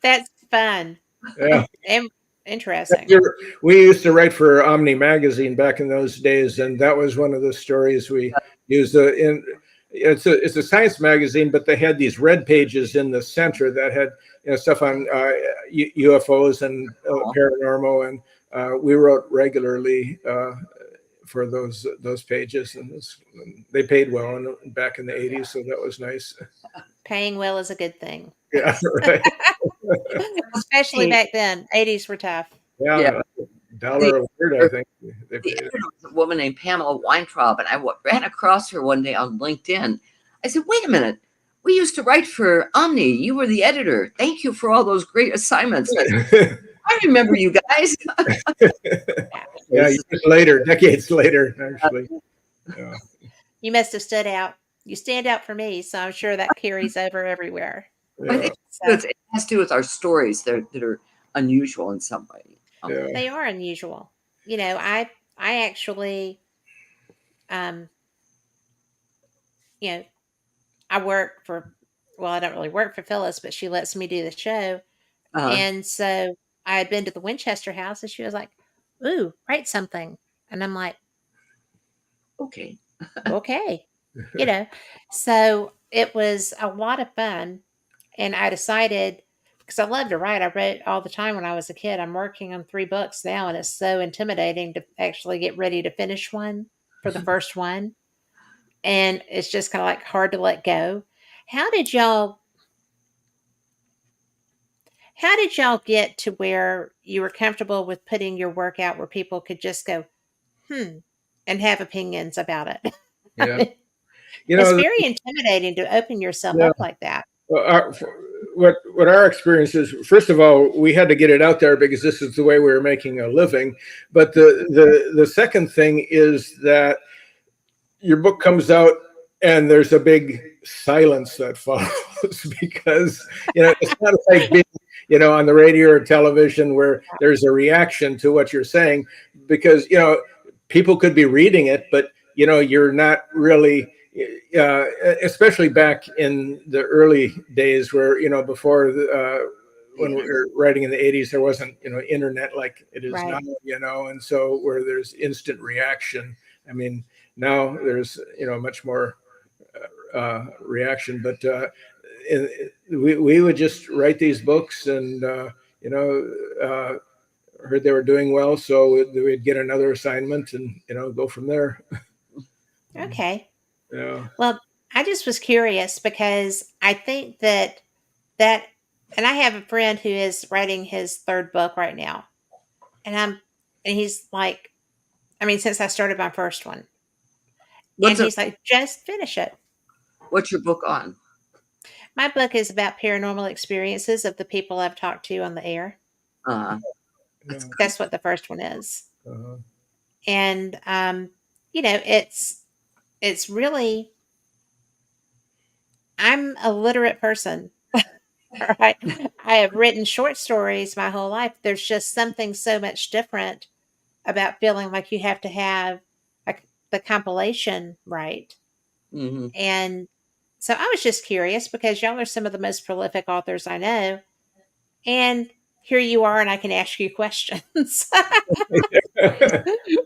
That's fun. Yeah. And interesting. We used to write for Omni magazine back in those days, and that was one of the stories we used. It's a science magazine, but they had these red pages in the center that had stuff on UFOs and paranormal, and we wrote regularly for those pages, and they paid well back in the 80s, so that was nice. Paying well is a good thing. Yeah, right. Especially back then. 80s were tough. Yeah. $1 a word, I think. They The paid. editor was a woman named Pamela Weintraub, and I ran across her one day on LinkedIn. I said, "Wait a minute. We used to write for Omni. You were the editor. Thank you for all those great assignments." I remember you guys. Yeah, decades later, actually. Yeah. You must have stood out. You stand out for me, so I'm sure that carries over everywhere. I think it has to do with our stories that are unusual in some way. Yeah. They are unusual. I actually, I work for, well, I don't really work for Phyllis, but she lets me do the show. And so I had been to the Winchester house, and she was like, "Ooh, write something." And I'm like, Okay. okay. So it was a lot of fun. And I decided, because I love to write, I wrote all the time when I was a kid. I'm working on 3 books now, and it's so intimidating to actually get ready to finish one for the first one. And it's just kind of like hard to let go. How did y'all get to where you were comfortable with putting your work out where people could just go, and have opinions about it? Yeah. It's very intimidating to open yourself up like that. Well, what our experience is, first of all, we had to get it out there because this is the way we were making a living. But the second thing is that your book comes out and there's a big silence that follows because it's not like being on the radio or television where there's a reaction to what you're saying, because people could be reading it, but you're not really, especially back in the early days where before when we were writing in the 80s, there wasn't internet like it is now, and so where there's instant reaction. I mean, now there's much more reaction, but we would just write these books, and heard they were doing well, so we'd get another assignment and go from there. Okay. Yeah. Well, I just was curious because I think that, and I have a friend who is writing his 3rd book right now, and he's like, since I started my first one, he's like, "Just finish it." What's your book on? My book is about paranormal experiences of the people I've talked to on the air. That's what the first one is. And it's really, I'm a literate person. Right? I have written short stories my whole life. There's just something so much different about feeling like you have to have the compilation right. Mm-hmm. And so I was just curious because y'all are some of the most prolific authors I know. And here you are, and I can ask you questions.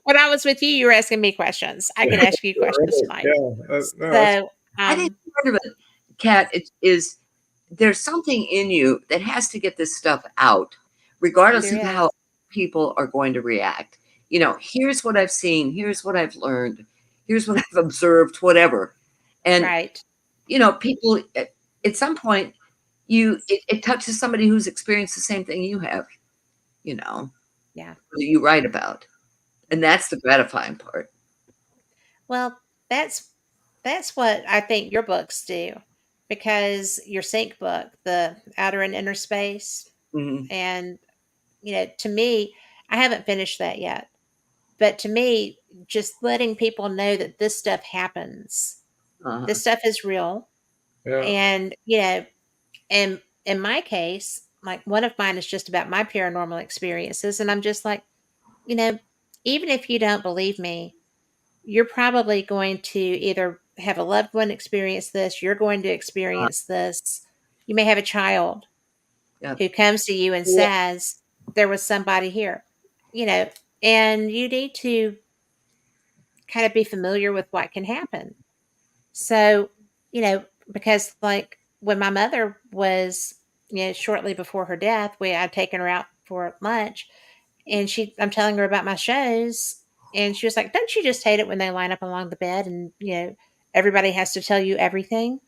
When I was with you, you were asking me questions. I can ask you questions tonight. So I think part of it, Kat, is there's something in you that has to get this stuff out, regardless of how people are going to react. Here's what I've seen. Here's what I've learned. Here's what I've observed, whatever. And, people at some point, it touches somebody who's experienced the same thing you have, that you write about. And that's the gratifying part. Well, that's what I think your books do. because your sync book, the outer and inner space, Hmm. and to me, I haven't finished that yet. But to me, just letting people know that this stuff happens. Uh-huh. This stuff is real. Yeah. And, and in my case, like one of mine is just about my paranormal experiences. And I'm just like, you know, even if you don't believe me, you're probably going to either have a loved one experience this, you're going to experience this. You may have a child Yep. who comes to you and Yeah. says, there was somebody here, and you need to kind of be familiar with what can happen. So, because like when my mother was, shortly before her death, I'd taken her out for lunch, and I'm telling her about my shows, and she was like, "Don't you just hate it when they line up along the bed and everybody has to tell you everything?"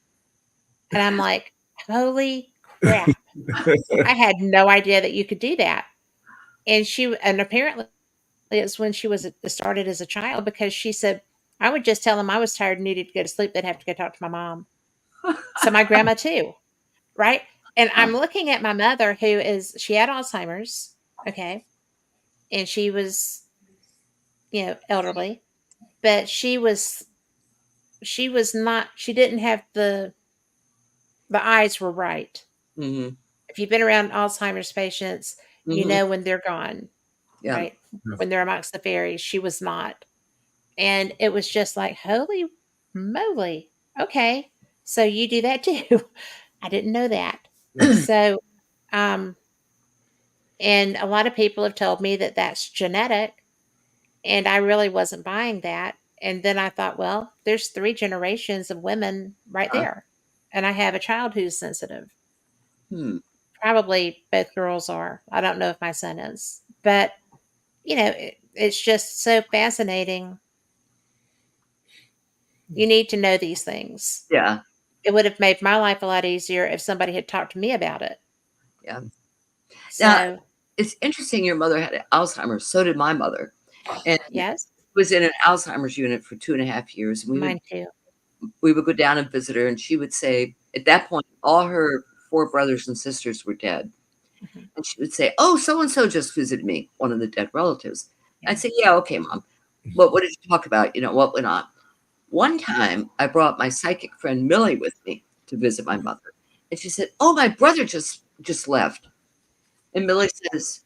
And I'm like, "Holy crap! I had no idea that you could do that." And apparently it's when she was started as a child, because she said, I would just tell them I was tired and needed to go to sleep. They'd have to go talk to my mom. So my grandma too, right? And I'm looking at my mother, she had Alzheimer's, okay, and she was, elderly, but she was not. She didn't have the eyes were right. Hmm. If you've been around Alzheimer's patients, you Hmm. know when they're gone, Yeah. right? When they're amongst the fairies, she was not. And it was just like, holy moly. Okay. So you do that too. I didn't know that. So, um, and a lot of people have told me that that's genetic, and I really wasn't buying that. And then I thought, well, there's 3 generations of women right there. And I have a child who's sensitive. Hmm. Probably both girls are. I don't know if my son is. But, it's just so fascinating. You need to know these things. Yeah. It would have made my life a lot easier if somebody had talked to me about it. Yeah. Now, So, it's interesting your mother had Alzheimer's. So did my mother. And yes, was in an Alzheimer's unit for 2.5 years. And mine too. we would go down and visit her, and she would say, at that point, all her 4 brothers and sisters were dead. Mhm. And she would say, "Oh, so and so just visited me," one of the dead relatives. Yeah. I'd say, "Yeah, okay, Mom. What did you talk about? What went on?" One time, I brought my psychic friend Millie with me to visit my mother, and she said, "Oh, my brother just left." And Millie says,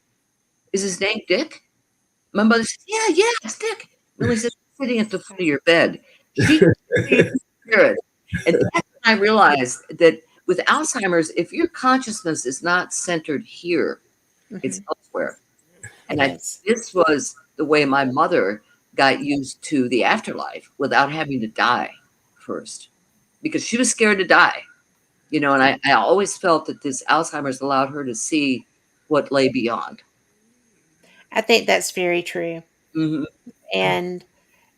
"Is his name Dick?" My mother said, "Yeah, it's Dick." Millie said, "Sitting at the foot of your bed." She spirit. And that's when I realized that with Alzheimer's, if your consciousness is not centered here, it's Mhm. elsewhere. It And is. this was the way my mother got used to the afterlife without having to die first, because she was scared to die. And I always felt that this Alzheimer's allowed her to see what lay beyond. I think that's very true. Hmm. And,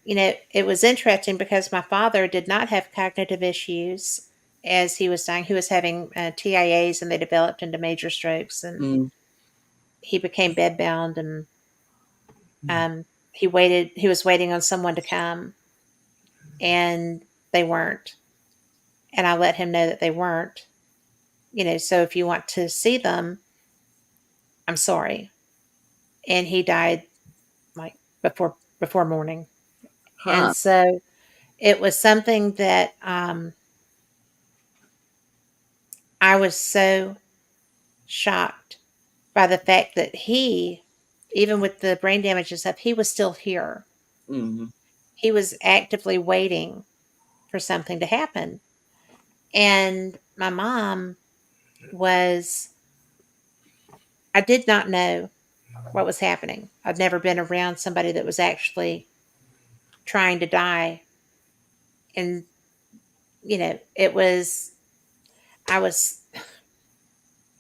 it was interesting because my father did not have cognitive issues as he was dying. He was having TIAs, and they developed into major strokes, and Mm. he became bedbound, and he was waiting on someone to come, and they weren't. And I let him know that they weren't. So if you want to see them, I'm sorry. And he died like before morning. Huh. And so it was something that I was so shocked by the fact that he, even with the brain damage and stuff, he was still here. Hmm. He was actively waiting for something to happen. And my mom was, I did not know what was happening. I'd never been around somebody that was actually trying to die. And, it was, I was,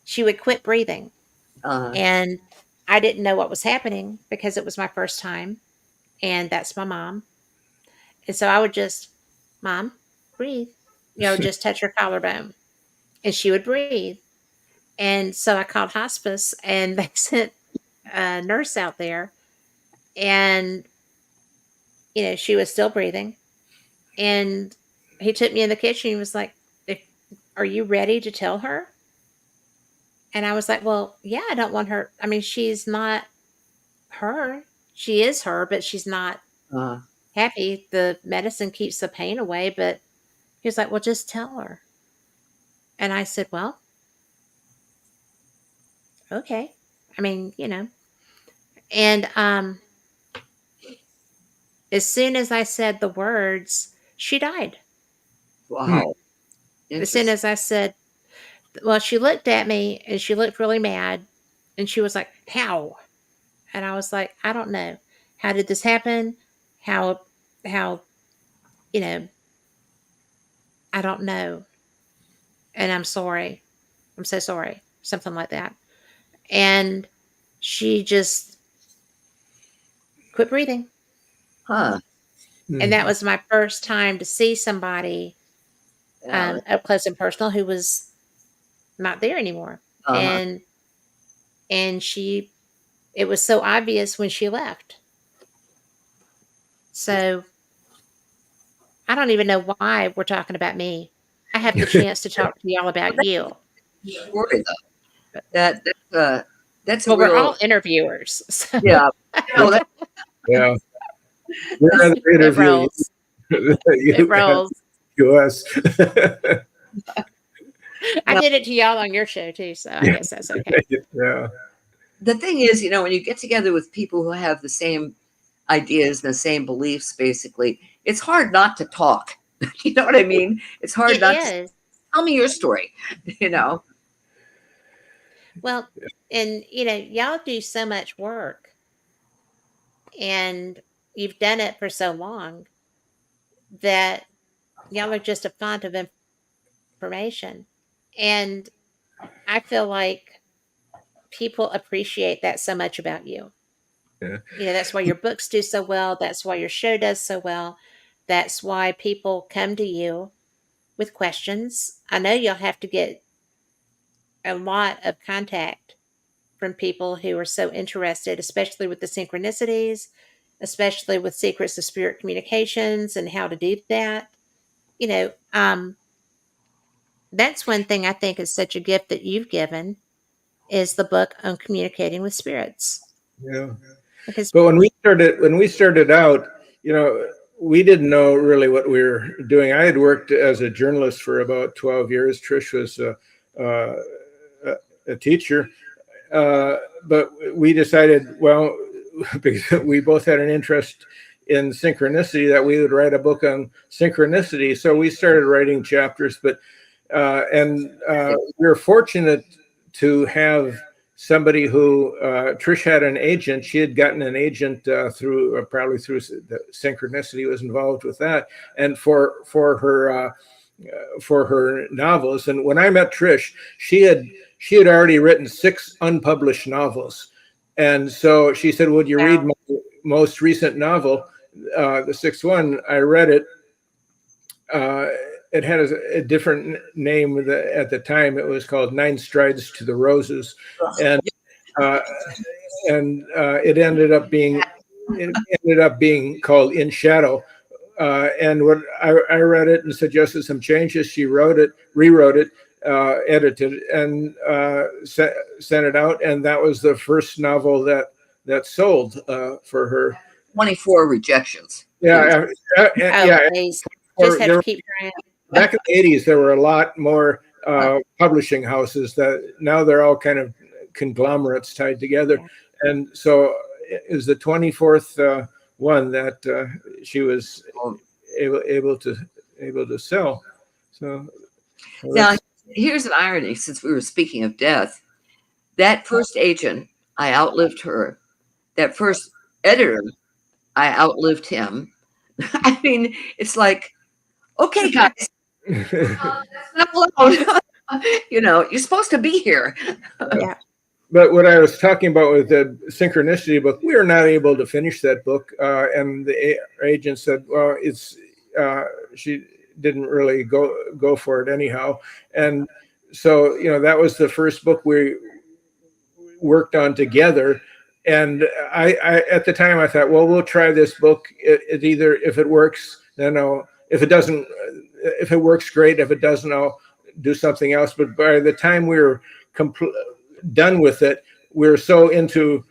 she would quit breathing. Uh, And I didn't know what was happening because it was my first time. And that's my mom. And so I would just, Mom, breathe, just touch her collarbone. And she would breathe. And so I called hospice, and they sent a nurse out there, and, she was still breathing. And he took me in the kitchen. He was like, are you ready to tell her? And I was like, well, yeah, I don't want her. I mean, she's not her. She is her, but she's not Uh, happy. The medicine keeps the pain away. But he was like, well, just tell her. And I said, well, okay. I mean, And as soon as I said the words, she died. wow. As soon as I said, well, she looked at me and she looked really mad. And she was like, how? And I was like, I don't know. How did this happen? How, you know, I don't know. And I'm sorry. I'm so sorry. Something like that. And she just quit breathing. Huh. And that was my first time to see somebody Yeah. up close and personal who was not there anymore. Uh-huh. And it was so obvious when she left. So I don't even know why we're talking about me. I have the chance to talk to y'all about you. Story though. That's a Well, we're real. all interviewers. So Yeah. No, that, Yeah. We're another it interview. rolls. It rolls. To us. I did it to y'all on your show too, so I guess that's okay. Yeah. the thing is, when you get together with people who have the same ideas, the same beliefs, basically, it's hard not to talk. You know what I mean? It's hard It not is. to tell me your story, Well, and y'all do so much work and you've done it for so long that y'all are just a font of information. And I feel like people appreciate that so much about you. Yeah. That's why your books do so well. That's why your show does so well. That's why people come to you with questions. I know you'll have to get a lot of contact from people who are so interested, especially with the synchronicities, especially with secrets of spirit communications and how to do that. You know, um, that's one thing I think is such a gift that you've given is the book on communicating with spirits. Yeah. Because But when we started out, we didn't know really what we were doing. I had worked as a journalist for about 12 years. Trish was a teacher, but we decided, well, because we both had an interest in synchronicity, that we would write a book on synchronicity. So we started writing chapters, but we were fortunate to have somebody who Trish had an agent. She had gotten an agent probably through the synchronicity, was involved with that, and for her novels. And when I met Trish, she had already written 6 unpublished novels, and so she said, "Would you read my most recent novel, the 6th one?" I read it. It had a different name at the time. It was called 9 Strides to the Roses, and it ended up being called In Shadow. And when I read it and suggested some changes, she rewrote it, edited it, and sent it out. And that was the first novel that sold for her. 24 rejections. Yeah, please. Just have to keep trying. Back in the 80s, there were a lot more publishing houses that now they're all kind of conglomerates tied together. Yeah. And so it was the 24th one that she was able to sell. So now here's an irony, since we were speaking of death. That first agent, I outlived her. That first editor, I outlived him. I mean, it's like, okay, guys, not allowed. You're supposed to be here. Yeah. But what I was talking about with the synchronicity book, we were not able to finish that book, and the agent said, "Well, she didn't really go for it anyhow." And so, that was the first book we worked on together. And I at the time I thought, well, we'll try this book. It either, if it works, then if it doesn't, if it works, great. If it doesn't, I'll do something else. But by the time we were done with it, we were so into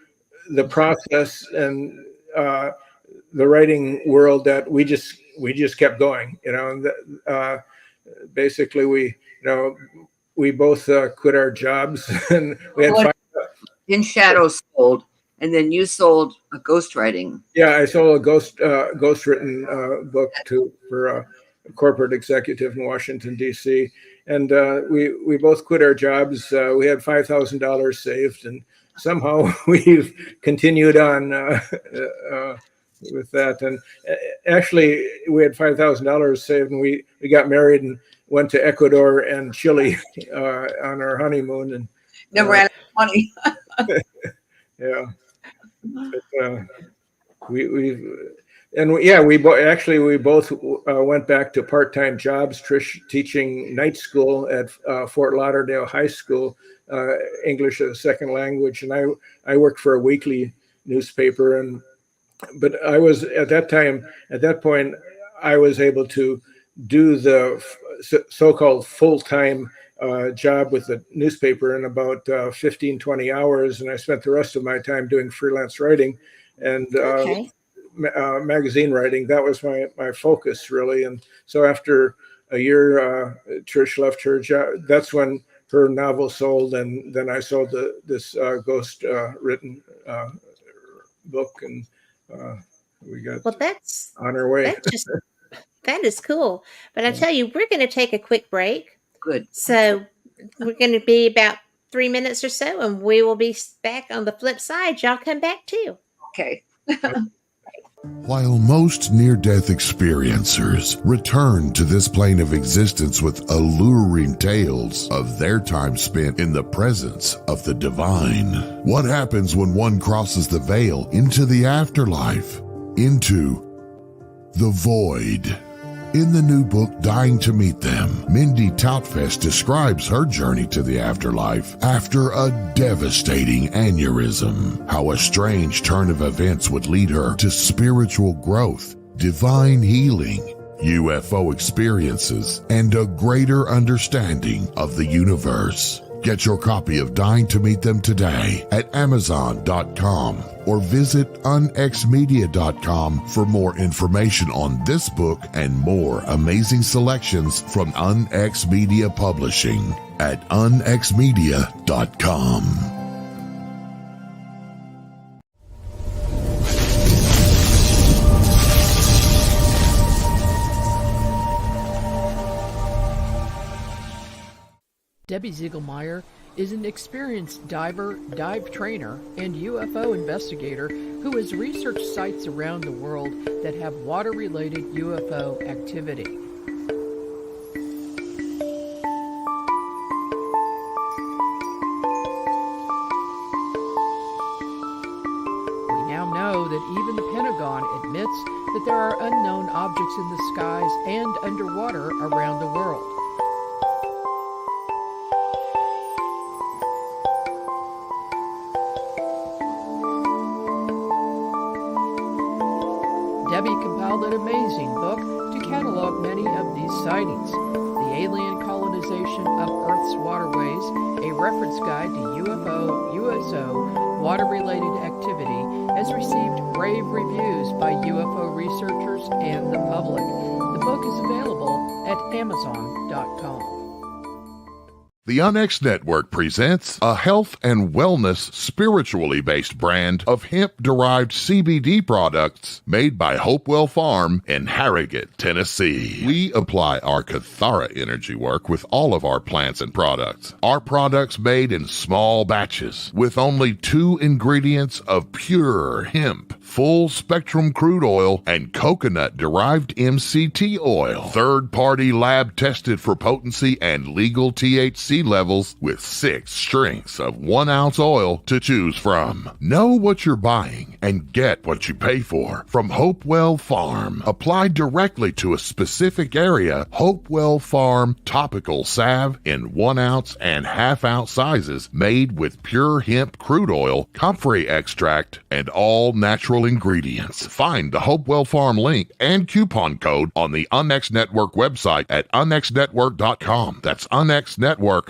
the process and the writing world that we just kept going. And basically we both quit our jobs, and we had In Shadow sold, and then you sold a ghostwriting. Yeah, I sold a ghostwritten book for a corporate executive in Washington, D.C. And we both quit our jobs. We had $5,000 saved, and somehow we've continued on with that. And actually, we had $5,000 saved, and we got married and went to Ecuador and Chile on our honeymoon. And never ran out of money. Yeah. But, we both went back to part-time jobs. Trish teaching night school at Fort Lauderdale High School, English as a second language, and I worked for a weekly newspaper. But I was at that point, I was able to do the so-called full-time job with the newspaper in about 15, 20 hours. And I spent the rest of my time doing freelance writing and magazine writing. That was my focus, really. And so after a year, Trish left her job. That's when her novel sold. And then I sold this ghost written book, and we got that's on our way. That is cool. But I tell you, we're going to take a quick break. Good. So we're going to be about 3 minutes or so, and we will be back on the flip side. Y'all come back too. Okay. While most near-death experiencers return to this plane of existence with alluring tales of their time spent in the presence of the divine, what happens when one crosses the veil into the afterlife, into the void? In the new book, Dying to Meet Them, Mindy Toutfest describes her journey to the afterlife after a devastating aneurysm, how a strange turn of events would lead her to spiritual growth, divine healing, UFO experiences, and a greater understanding of the universe. Get your copy of Dying to Meet Them today at Amazon.com or visit unxmedia.com for more information on this book and more amazing selections from UnX Media Publishing at unxmedia.com. Debbie Ziegelmeyer is an experienced diver, dive trainer, and UFO investigator who has researched sites around the world that have water-related UFO activity. We now know that even the Pentagon admits that there are unknown objects in the skies and underwater around the world. Debbie compiled an amazing book to catalog many of these sightings. The Alien Colonization of Earth's Waterways, a reference guide to UFO, USO, water-related activity, has received rave reviews by UFO researchers and the public. The book is available at Amazon.com. The UnX Network presents a health and wellness spiritually based brand of hemp-derived CBD products made by Hopewell Farm in Harrogate, Tennessee. We apply our Cathara energy work with all of our plants and products. Our products made in small batches with only 2 ingredients of pure hemp, full-spectrum crude oil, and coconut-derived MCT oil. Third-party lab tested for potency and legal THC seed levels with 6 strengths of 1 ounce oil to choose from. Know what you're buying and get what you pay for from Hopewell Farm. Applied directly to a specific area, Hopewell Farm topical salve in 1 ounce and ½ ounce sizes, made with pure hemp crude oil, comfrey extract, and all natural ingredients. Find the Hopewell Farm link and coupon code on the Unnext Network website at unnextnetwork.com. That's unnextnetwork.com.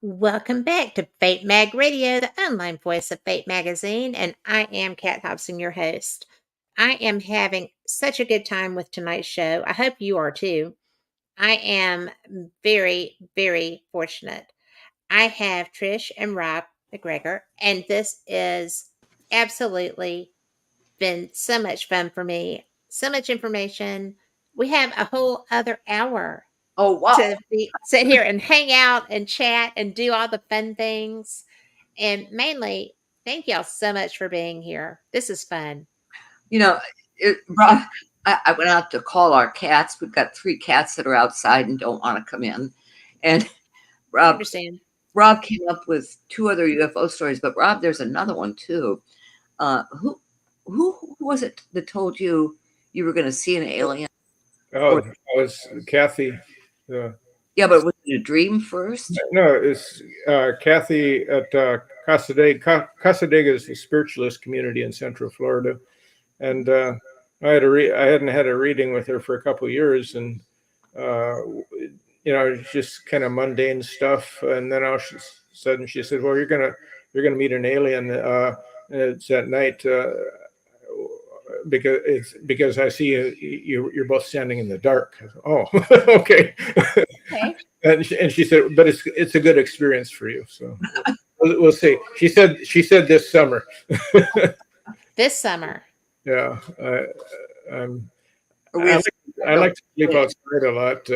Welcome back to Fate Mag Radio, the online voice of Fate Magazine, and I am Kat Hobson, your host. I am having such a good time with tonight's show. I hope you are too. I am very, very fortunate. I have Trish and Rob McGregor, and this is absolutely been so much fun for me. So much information. We have a whole other hour Oh, wow. to sit here and hang out and chat and do all the fun things. And mainly, thank y'all so much for being here. This is fun. You know, Rob, I went out to call our cats. We've got 3 cats that are outside and don't want to come in. And I understand. Rob came up with 2 other UFO stories, but Rob, there's another one too. Who was it that told you were going to see an alien? Oh, it was Kathy. Yeah, but was it a dream first? No, it's Kathy at Casadega. Casadega is a spiritualist community in Central Florida, and I hadn't had a reading with her for a couple of years, and just kind of mundane stuff. And then all of a sudden she said, "Well, you're gonna meet an alien. It's at night." Because I see you're both standing in the dark. Oh, okay. And she said, but it's a good experience for you. So we'll see. She said this summer. This summer. Yeah, I like to sleep outside a lot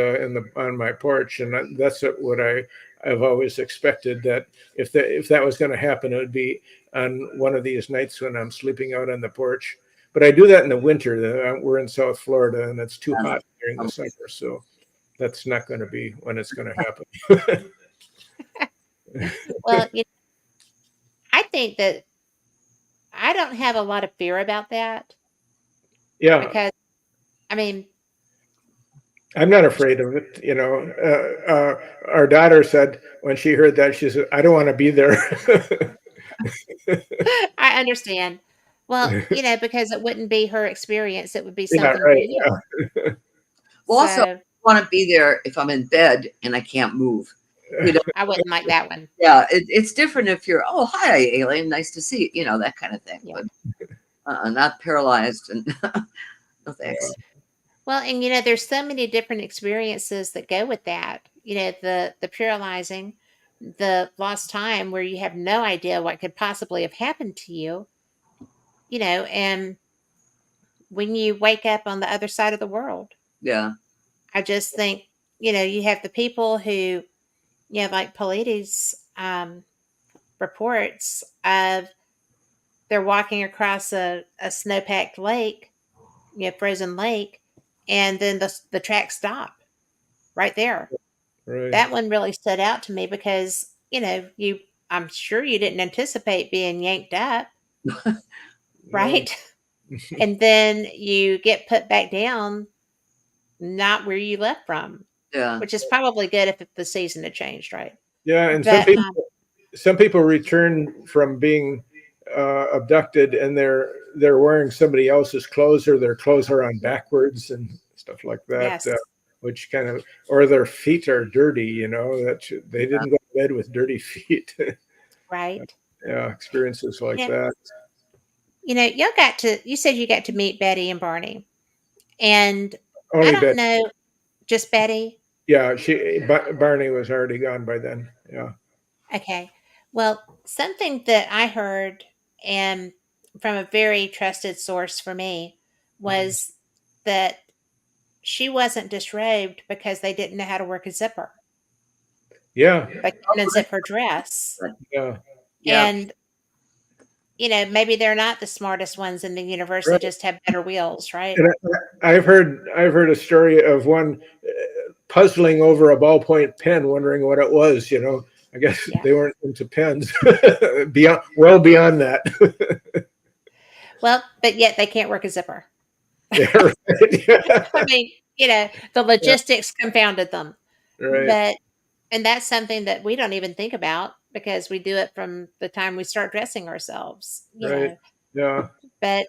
on my porch, and that's what I've always expected, that if that was going to happen, it would be on one of these nights when I'm sleeping out on the porch. But I do that in the winter. We're in South Florida, and it's too hot during the summer, so that's not going to be when it's going to happen. Well, I think that I don't have a lot of fear about that. Yeah. Because, I mean, I'm not afraid of it. Our daughter said when she heard that, she said, "I don't want to be there." I understand. Well, because it wouldn't be her experience, it would be Yeah, something for right. you. Yeah. Well, also, I So want to be there if I'm in bed and I can't move. I wouldn't like that one. Yeah, it's different if you're, oh, hi, alien, nice to see you, that kind of thing. Yeah. But not paralyzed and no thanks. Well, and there's so many different experiences that go with that. The paralyzing, the lost time where you have no idea what could possibly have happened to you, and when you wake up on the other side of the world. Yeah, I just think, you have the people who, like Polides reports of they're walking across a snow-packed lake, frozen lake, and then the tracks stop right there. Right. That one really stood out to me because, I'm sure you didn't anticipate being yanked up, right? And then you get put back down, not where you left from, yeah, which is probably good if the season had changed, right? Yeah, and But some people return from being abducted, and they're wearing somebody else's clothes, or their clothes are on backwards and stuff like that. yes, Which kind of, or their feet are dirty. That they didn't go to bed with dirty feet. right. Yeah, experiences like Yeah. that. You said you got to meet Betty and Barney, and I Only don't Betty. know, just Betty. Yeah, Barney was already gone by then. Yeah. Okay. Well, something that I heard and from a very trusted source for me was that she wasn't disrobed because they didn't know how to work a zipper. Yeah. They couldn't unzip her dress. Yeah. yeah. And, maybe they're not the smartest ones in the universe. They Right. just have better wheels, right? And I've heard a story of one puzzling over a ballpoint pen, wondering what it was. I guess Yeah. they weren't into pens. Beyond that. Well, but yet they can't work a zipper. Yeah, right. Yeah. I mean, the logistics confounded them. Right. And that's something that we don't even think about because we do it from the time we start dressing ourselves, Right. Yeah. But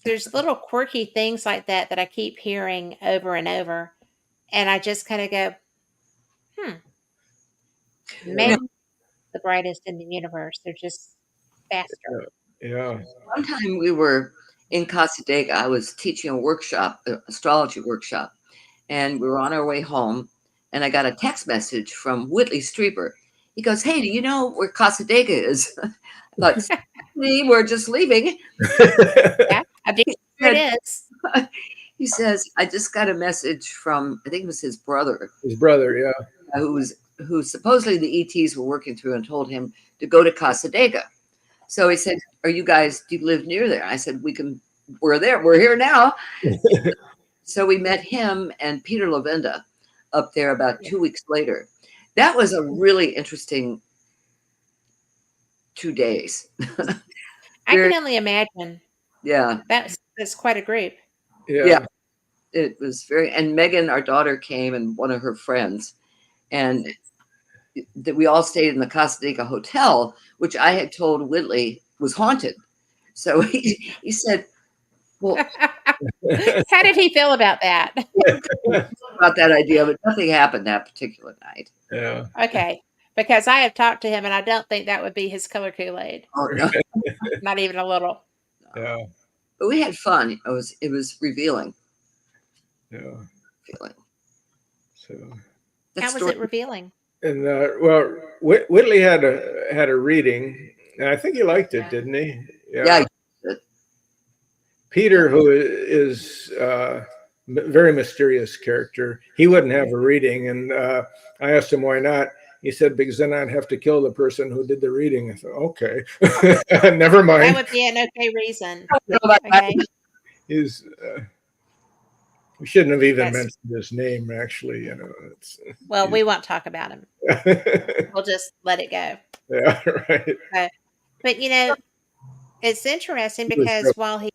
there's little quirky things like that I keep hearing over and over. And I just kind of go, maybe the brightest in the universe. They're just faster. Yeah. One time we were in Casadega. I was teaching a workshop, astrology workshop, and we were on our way home, and I got a text message from Whitley Strieber. He goes, "Hey, do you know where Casadega is?" I thought, we're just leaving. Yeah, I think it is. He says, "I just got a message from, I think it was his brother, His brother. Yeah. who supposedly the ETs were working through and told him to go to Casadega." So he said, do you live near there? I said, we're there. We're here now. So we met him and Peter Lavenda up there about 2 weeks later. That was a really interesting 2 days. I can only imagine. Yeah. That's quite a group. Yeah. It was and Megan, our daughter, came, and one of her friends, and that we all stayed in the Casadega Hotel, which I had told Whitley was haunted. So he said, well, how did he feel about that? About that idea, but nothing happened that particular night. Yeah. Okay. Because I have talked to him and I don't think that would be his color Kool-Aid. Oh, no. Not even a little. Yeah. But we had fun. It was revealing. Yeah. Feeling. So. How was it revealing? And Whitley had a reading, and I think he liked it, didn't he? Yeah. Peter, who is a very mysterious character, he wouldn't have a reading, and I asked him why not. He said, because then I'd have to kill the person who did the reading. I thought, okay, never mind. That would be an okay reason. Okay. We shouldn't have even mentioned his name, actually. Well, we won't talk about him. We'll just let it go. Yeah, right. But it's interesting because while he is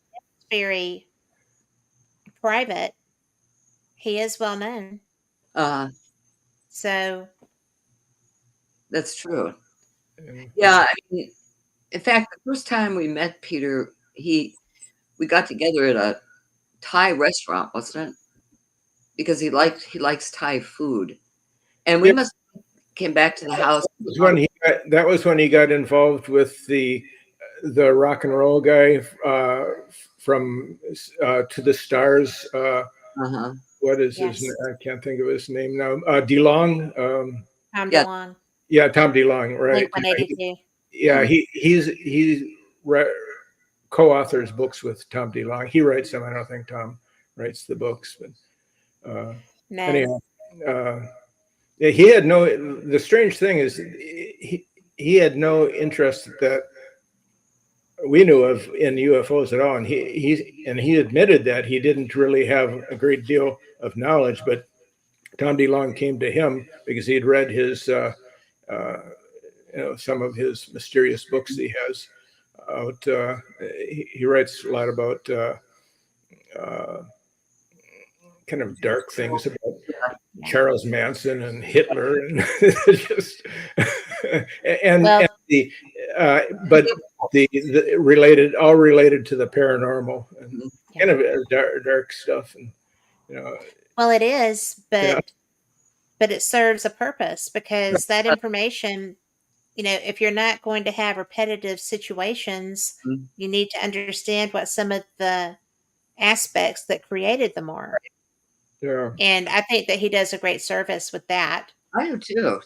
very private, he is well known. So that's true. Yeah, I mean, in fact, the first time we met Peter, we got together at a Thai restaurant, wasn't it? Because he likes Thai food, and we Yeah. must came back to the house. That was when he got involved with the rock and roll guy from To the Stars. Uh-huh. What is his name? I can't think of his name now. DeLong. Tom Yeah. DeLonge. Yeah, Tom DeLong, right? Blink 182. Yeah, he co-authors books with Tom DeLong. He writes them. I don't think Tom writes the books, but No. anyhow, he had no. The strange thing is, he had no interest that we knew of in UFOs at all, and he admitted that he didn't really have a great deal of knowledge. But Tom DeLonge came to him because he'd read his, some of his mysterious books he has out. He writes a lot about kind of dark things about Charles Manson and Hitler, and just but the related to the paranormal and kind of dark stuff, and Well, it is, but Yeah. but it serves a purpose, because that information, if you're not going to have repetitive situations, Mhm. you need to understand what some of the aspects that created them are. Yeah. And I think that he does a great service with that. I do too.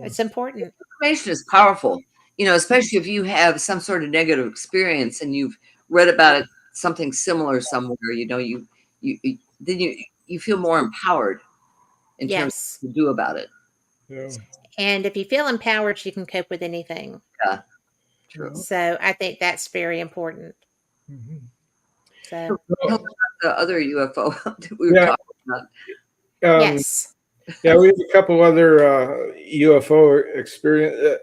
It's important. Information is powerful, especially if you have some sort of negative experience and you've read about it, something similar somewhere. You then you feel more empowered in terms Yes. of what to do about it. Yeah. And if you feel empowered, you can cope with anything. Yeah, true. So I think that's very important. Mhm. So Tell us about the other UFO that we were Yeah. talking about. yes. Yeah, we have a couple other UFO experience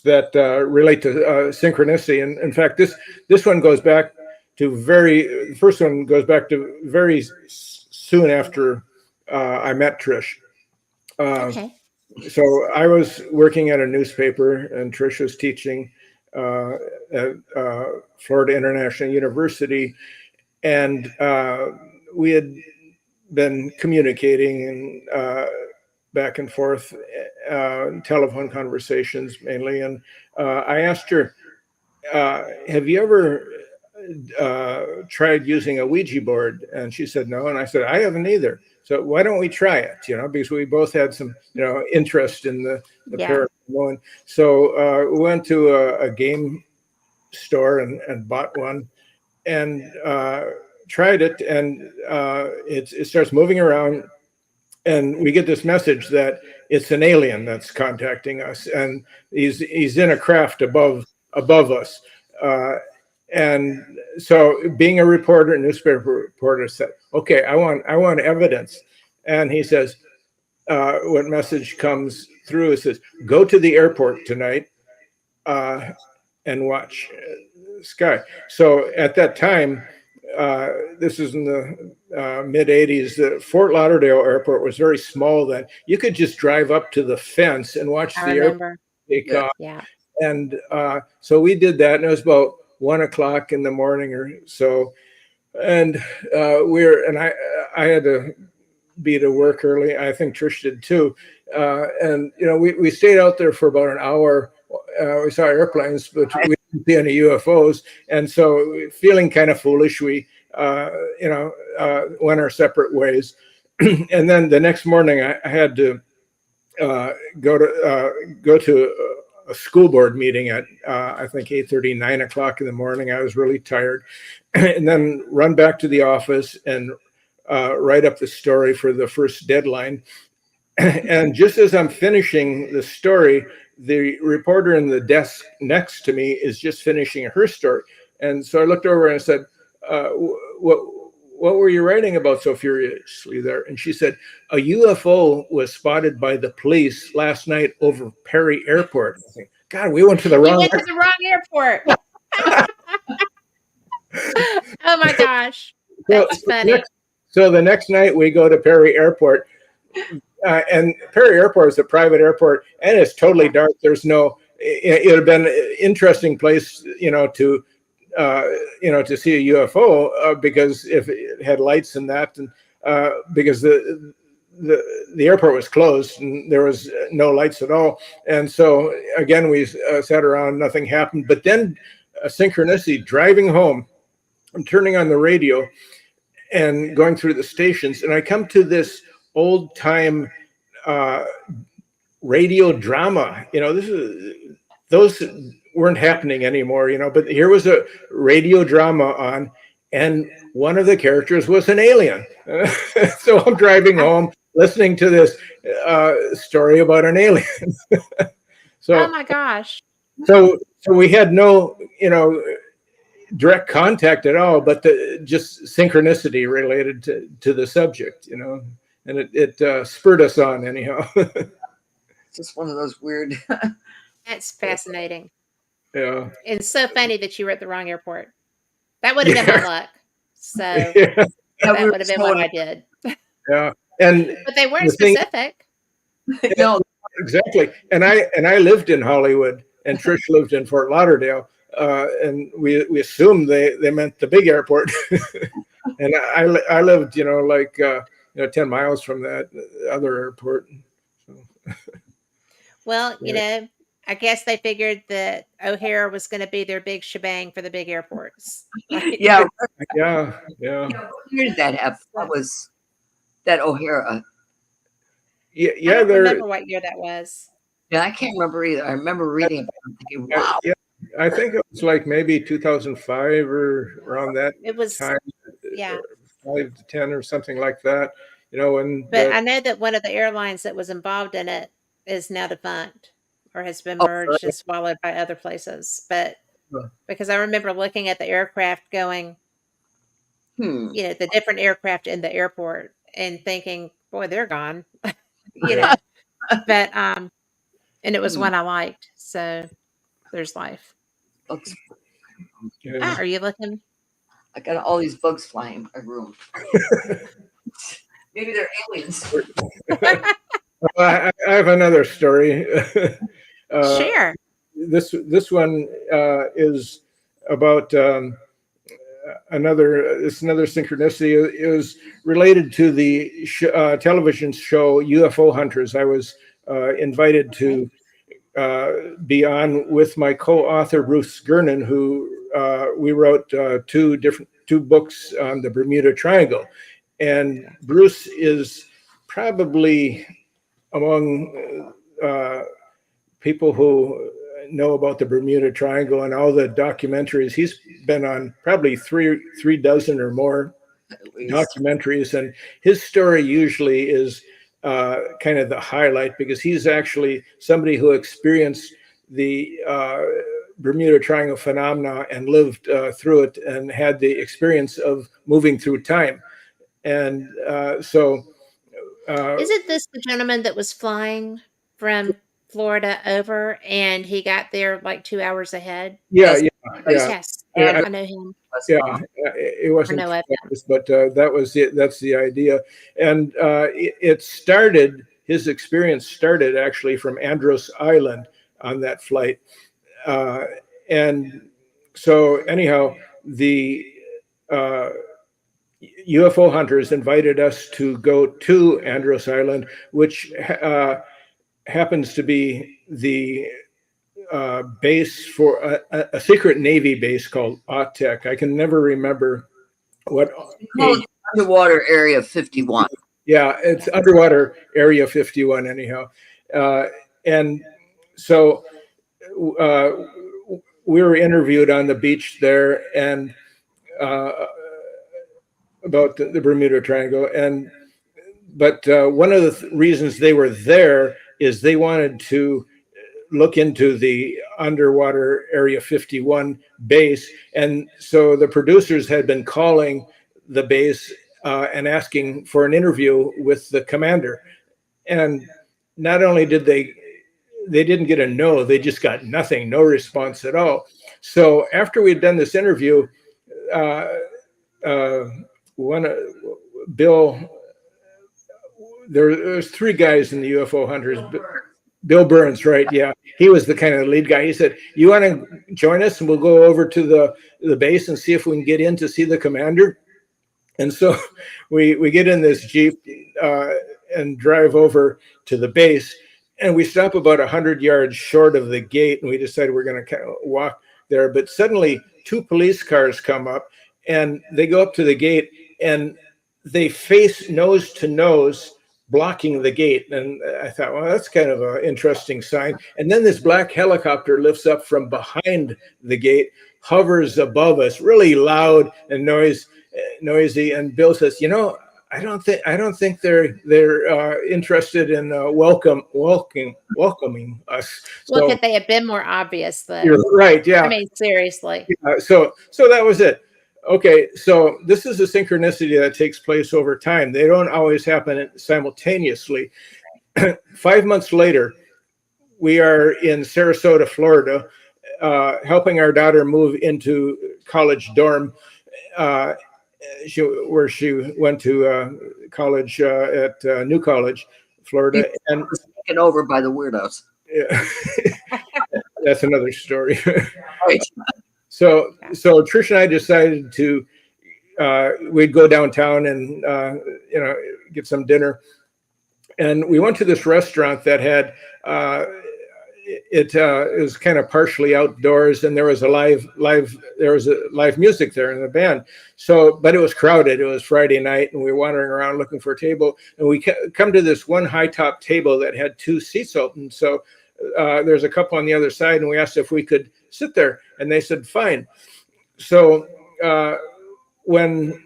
that relate to synchronicity, and in fact, this one goes back to the first one goes back to very soon after I met Trish. Okay. So I was working at a newspaper, and Trish was teaching at Florida International University, and we had been communicating and back and forth, telephone conversations mainly. And I asked her, have you ever tried using a Ouija board? And she said no. And I said, I haven't either. So why don't we try it? Because we both had some, interest in the paranormal. So we went to a game store and bought one, and tried it, and it starts moving around, and we get this message that it's an alien that's contacting us, and he's in a craft above us. And so, being a reporter, newspaper reporter, said, "Okay, I want evidence." And he says, "What message comes through?" It says, "Go to the airport tonight and watch the sky." So at that time, this is in the mid 80s. The Fort Lauderdale airport was very small then. You could just drive up to the fence and watch the airport take off. Yeah. And so we did that, and it was about 1 o'clock in the morning or so. And I had to be to work early. I think Trish did too. And we stayed out there for about an hour. We saw airplanes, but we didn't see any UFOs. And so, feeling kind of foolish, we went our separate ways. And then the next morning, I had to go to a school board meeting at I think 8:30, 9 o'clock in the morning. I was really tired, and then run back to the office and write up the story for the first deadline. And just as I'm finishing the story, the reporter in the desk next to me is just finishing her story. And so I looked over and I said, what were you writing about so furiously there? And she said, a UFO was spotted by the police last night over Perry Airport. I think, God, we went to the wrong airport. Oh my gosh. That's funny. So the next night we go to Perry Airport. And Perry Airport is a private airport, and it's totally dark. There's no. It would have been an interesting place, to to see a UFO because if it had lights and that, and because the airport was closed and there was no lights at all. And so again, we sat around, nothing happened. But then a synchronicity, driving home, I'm turning on the radio and going through the stations, and I come to this old time radio drama. Those weren't happening anymore, but here was a radio drama on, and one of the characters was an alien. So I'm driving home listening to this story about an alien. Oh my gosh. So we had no, direct contact at all, but just synchronicity related to the subject, and it spurred us on anyhow. It's just one of those weird. That's fascinating. Yeah. It's so funny that you were at the wrong airport. That would have been my luck. So Yeah. that would have been what I did. Yeah. But they weren't specific. No, exactly. And I lived in Hollywood, and Trish lived in Fort Lauderdale, and we assumed they meant the big airport. And I lived 10 miles from that other airport. So. Well, I guess they figured that O'Hare was going to be their big shebang for the big airports. yeah. Yeah. Where did that happen? That was that O'Hara. Yeah. I don't remember what year that was. Yeah, I can't remember either. I remember reading about it and thinking, wow. Yeah, I think it was like maybe 2005 or around that It was, time. yeah. 5 to 10 or something like that. But I know that one of the airlines that was involved in it is now defunct or has been merged and swallowed by other places. But because I remember looking at the aircraft going, the different aircraft in the airport and thinking, boy, they're gone. But and it was one I liked. So there's life. Bugs. Are you looking? I got all these bugs flying in my room. Maybe they're aliens. I have another story. Sure. This one is about another synchronicity. It was related to the television show UFO Hunters. I was invited to be on with my co-author Bruce Gernon, who we wrote two books on the Bermuda Triangle, and Bruce is probably among people who know about the Bermuda Triangle and all the documentaries. He's been on probably three dozen or more documentaries, and his story usually is kind of the highlight because he's actually somebody who experienced the Bermuda Triangle phenomena and lived through it and had the experience of moving through time. And isn't this the gentleman that was flying from Florida over and he got there like 2 hours ahead? Yes. I know him. Yeah, it wasn't, but that was it. That's the idea. And his experience started actually from Andros Island on that flight. And so anyhow, the UFO Hunters invited us to go to Andros Island, which happens to be the base for a secret Navy base called OTEC. I can never remember what. Underwater Area 51. Yeah, it's Underwater Area 51 anyhow. And so we were interviewed on the beach there and about the Bermuda Triangle. But one of the reasons they were there is they wanted to look into the Underwater Area 51 base. And so the producers had been calling the base and asking for an interview with the commander. And not only did they didn't get a no, they just got nothing, no response at all. So after we'd done this interview, Bill, there's three guys in the UFO Hunters. Bill Burns, right? Yeah, he was the kind of lead guy. He said, "You want to join us, and we'll go over to the the base and see if we can get in to see the commander. And so we get in this Jeep and drive over to the base, and we stop about 100 yards short of the gate, and we decided we're going to kind of walk there. But suddenly 2 police cars come up, and they go up to the gate, and they face nose to nose, blocking the gate. And I thought, well, that's kind of an interesting sign. And then this black helicopter lifts up from behind the gate, hovers above us, really loud and noisy. And Bill says, you know, I don't think they're interested in welcoming us. Look, if they had been more obvious, though. You're right. Yeah. I mean, seriously. So that was it. Okay, so this is a synchronicity that takes place over time. They don't always happen simultaneously. 5 months later, we are in Sarasota, Florida, helping our daughter move into college dorm, where she went to college at New College, Florida. And taken over by the weirdos. Yeah. That's another story. Right. So Trish and I decided to we'd go downtown and get some dinner, and we went to this restaurant that had it was kind of partially outdoors, and there was live music there in the band. So, but it was crowded. It was Friday night, and we were wandering around looking for a table, and we come to this one high top table that had 2 seats open. So there's a couple on the other side, and we asked if we could sit there, and they said fine. So when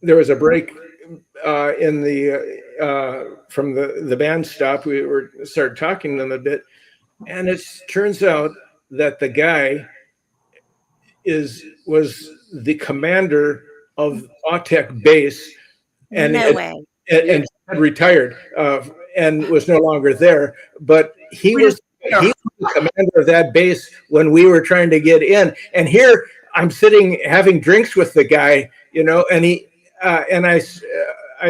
there was a break in the from the band stop, we started talking to them a bit, and it turns out that the guy was the commander of Autech base, and and had retired and was no longer there, but he was the commander of that base when we were trying to get in. And here I'm sitting having drinks with the guy, and he and I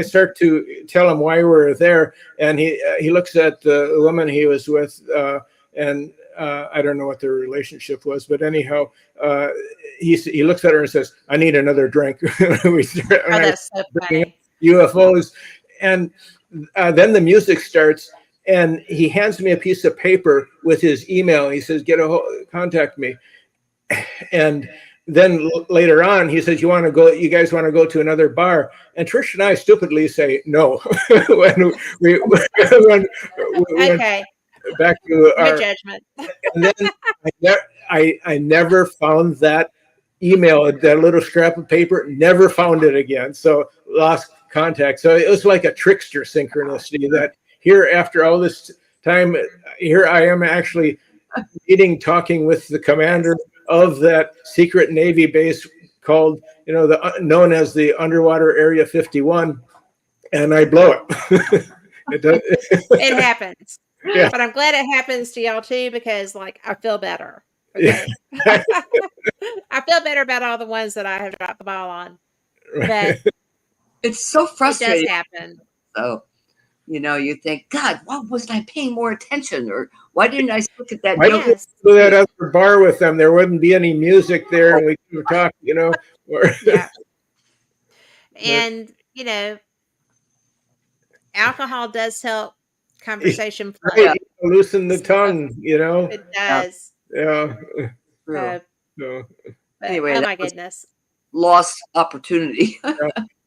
start to tell him why we're there, and he looks at the woman he was with, and I don't know what their relationship was, but anyhow, he looks at her and says, "I need another drink." That's so funny. UFOs, and then the music starts, and he hands me a piece of paper with his email. He says, contact me. And then later on, he says, you guys want to go to another bar? And Trish and I stupidly say no. when we went back to our judgment. And then I never found that email, that little scrap of paper, never found it again. So lost contact. So it was like a trickster synchronicity that here, after all this time, here I am actually talking with the commander of that secret Navy base called, known as the Underwater Area 51, and I blow it. It happens. Yeah. But I'm glad it happens to y'all too, because I feel better. Okay? Yeah. I feel better about all the ones that I have dropped the ball on. But it's so frustrating. It does happen. So, you think, God, why wasn't I paying more attention? Or why didn't I look at that? Why don't we go to that other bar with them? There wouldn't be any music there, and we could talk, Yeah. And, alcohol does help conversation flow. Right. Loosen the tongue, It does. Yeah. Anyway, oh my goodness. Lost opportunity.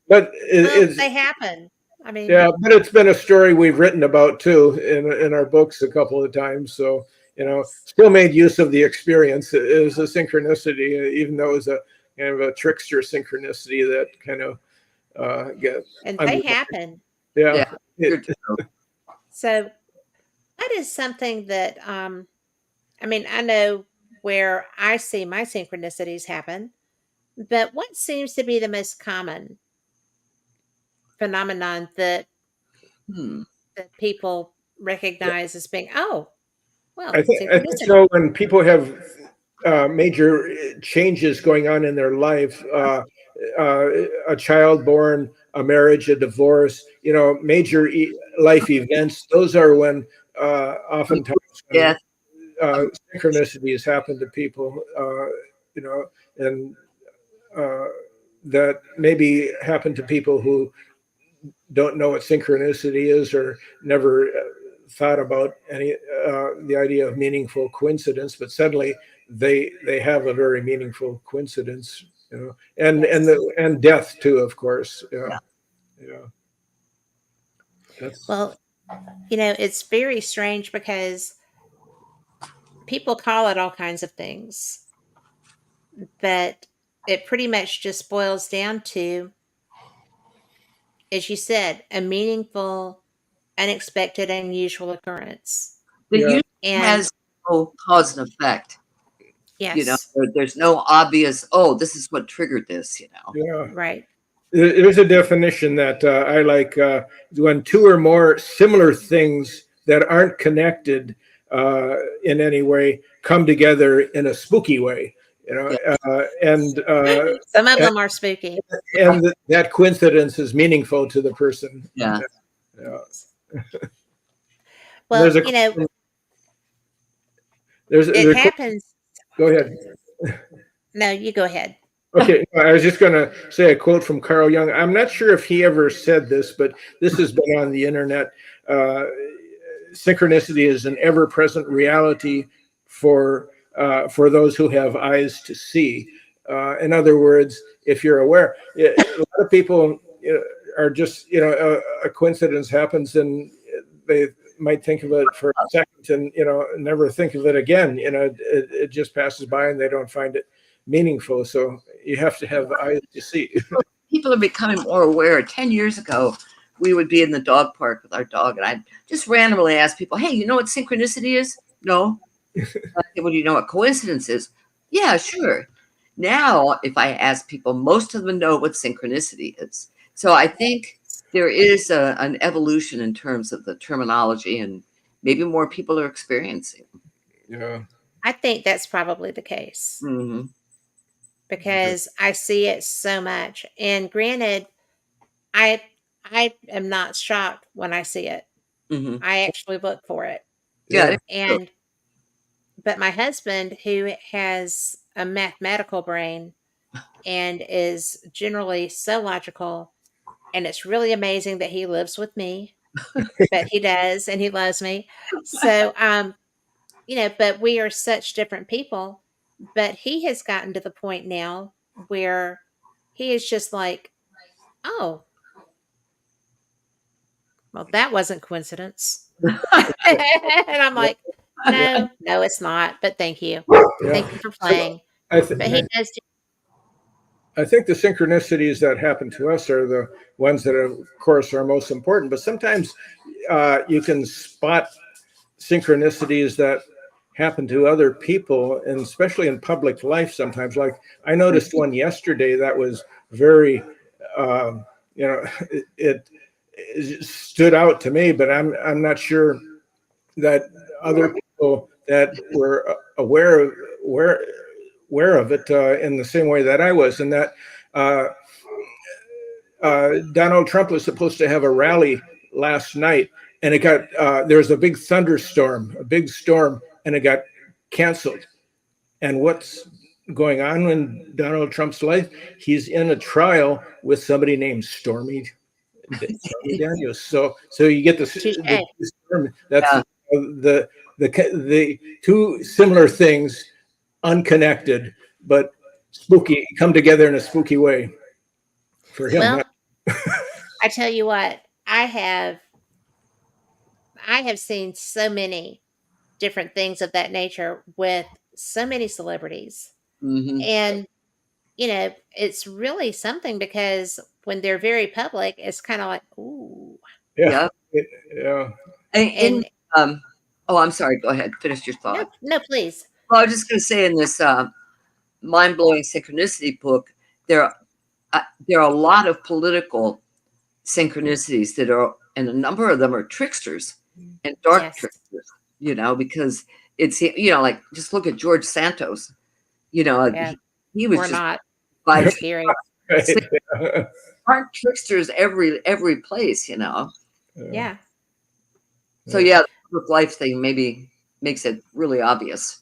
But they happen. I mean, yeah, but it's been a story we've written about too in our books a couple of times. So, still made use of the experience. It was a synchronicity, even though it was a kind of a trickster synchronicity that kind of and they happen. Yeah. So that is something that I know where I see my synchronicities happen, but what seems to be the most common phenomenon that people recognize as being, I think so. When people have major changes going on in their life, a child born, a marriage, a divorce, major life events, those are when oftentimes synchronicities happen to people, and that maybe happen to people who don't know what synchronicity is or never thought about the idea of meaningful coincidence, but suddenly they have a very meaningful coincidence, and death too, of course. Yeah. That's, Well, it's very strange because people call it all kinds of things, but it pretty much just boils down to, as you said, a meaningful, unexpected, unusual occurrence. The yeah, usually And has no cause and effect. yes, There's no obvious, oh, this is what triggered this. yeah. right. There's a definition that I like, when two or more similar things that aren't connected in any way come together in a spooky way, and Some of and, them are spooky. and that coincidence is meaningful to the person. Yeah. Yeah. Well, There's it happens. go ahead. No, you go ahead. Okay, I was just going to say a quote from Carl Jung. I'm not sure if he ever said this, but this has been on the internet. Synchronicity is an ever-present reality for those who have eyes to see. In other words, if you're aware, a lot of people are just, a coincidence happens and they might think of it for a second and never think of it again. It just passes by and they don't find it meaningful. So you have to have eyes to see. People are becoming more aware. 10 years ago, we would be in the dog park with our dog, and I'd just randomly ask people, hey, you know what synchronicity is? No. I say, well, do you know what coincidence is? Yeah, sure. Now, if I ask people, most of them know what synchronicity is. So I think there is an evolution in terms of the terminology, and maybe more people are experiencing. Yeah. I think that's probably the case. Mm-hmm. Because I see it so much. And granted, I am not shocked when I see it. Mm-hmm. I actually look for it. Yeah. But my husband, who has a mathematical brain and is generally so logical, and it's really amazing that he lives with me, but he does, and he loves me. So, but we are such different people. But he has gotten to the point now where he is just like, oh, well, that wasn't coincidence. And I'm like, no, it's not. But thank you. Yeah. Thank you for playing. I But he does. think the synchronicities that happen to us are the ones that, of course, are most important. But sometimes you can spot synchronicities that happen to other people, and especially in public life sometimes. Like I noticed one yesterday that was very, it stood out to me, but I'm not sure that other people that were aware of it in the same way that I was. And that Donald Trump was supposed to have a rally last night, and it got there was a big thunderstorm, a big storm, and it got canceled. And what's going on in Donald Trump's life? He's in a trial with somebody named Stormy Daniels. So you get the storm. That's the two similar things, unconnected but spooky, come together in a spooky way for him. Well, I tell you what, I have seen so many different things of that nature with so many celebrities. Mm-hmm. And, it's really something because when they're very public, it's kind of like, ooh. Yeah. And I'm sorry. Go ahead. Finish your thought. No, please. Well, I was just going to say in this mind-blowing synchronicity book, there are a lot of political synchronicities that are, and a number of them are tricksters and dark tricksters, because it's, like just look at George Santos, he was just not scary. Aren't tricksters every place, Yeah. So the public life thing maybe makes it really obvious.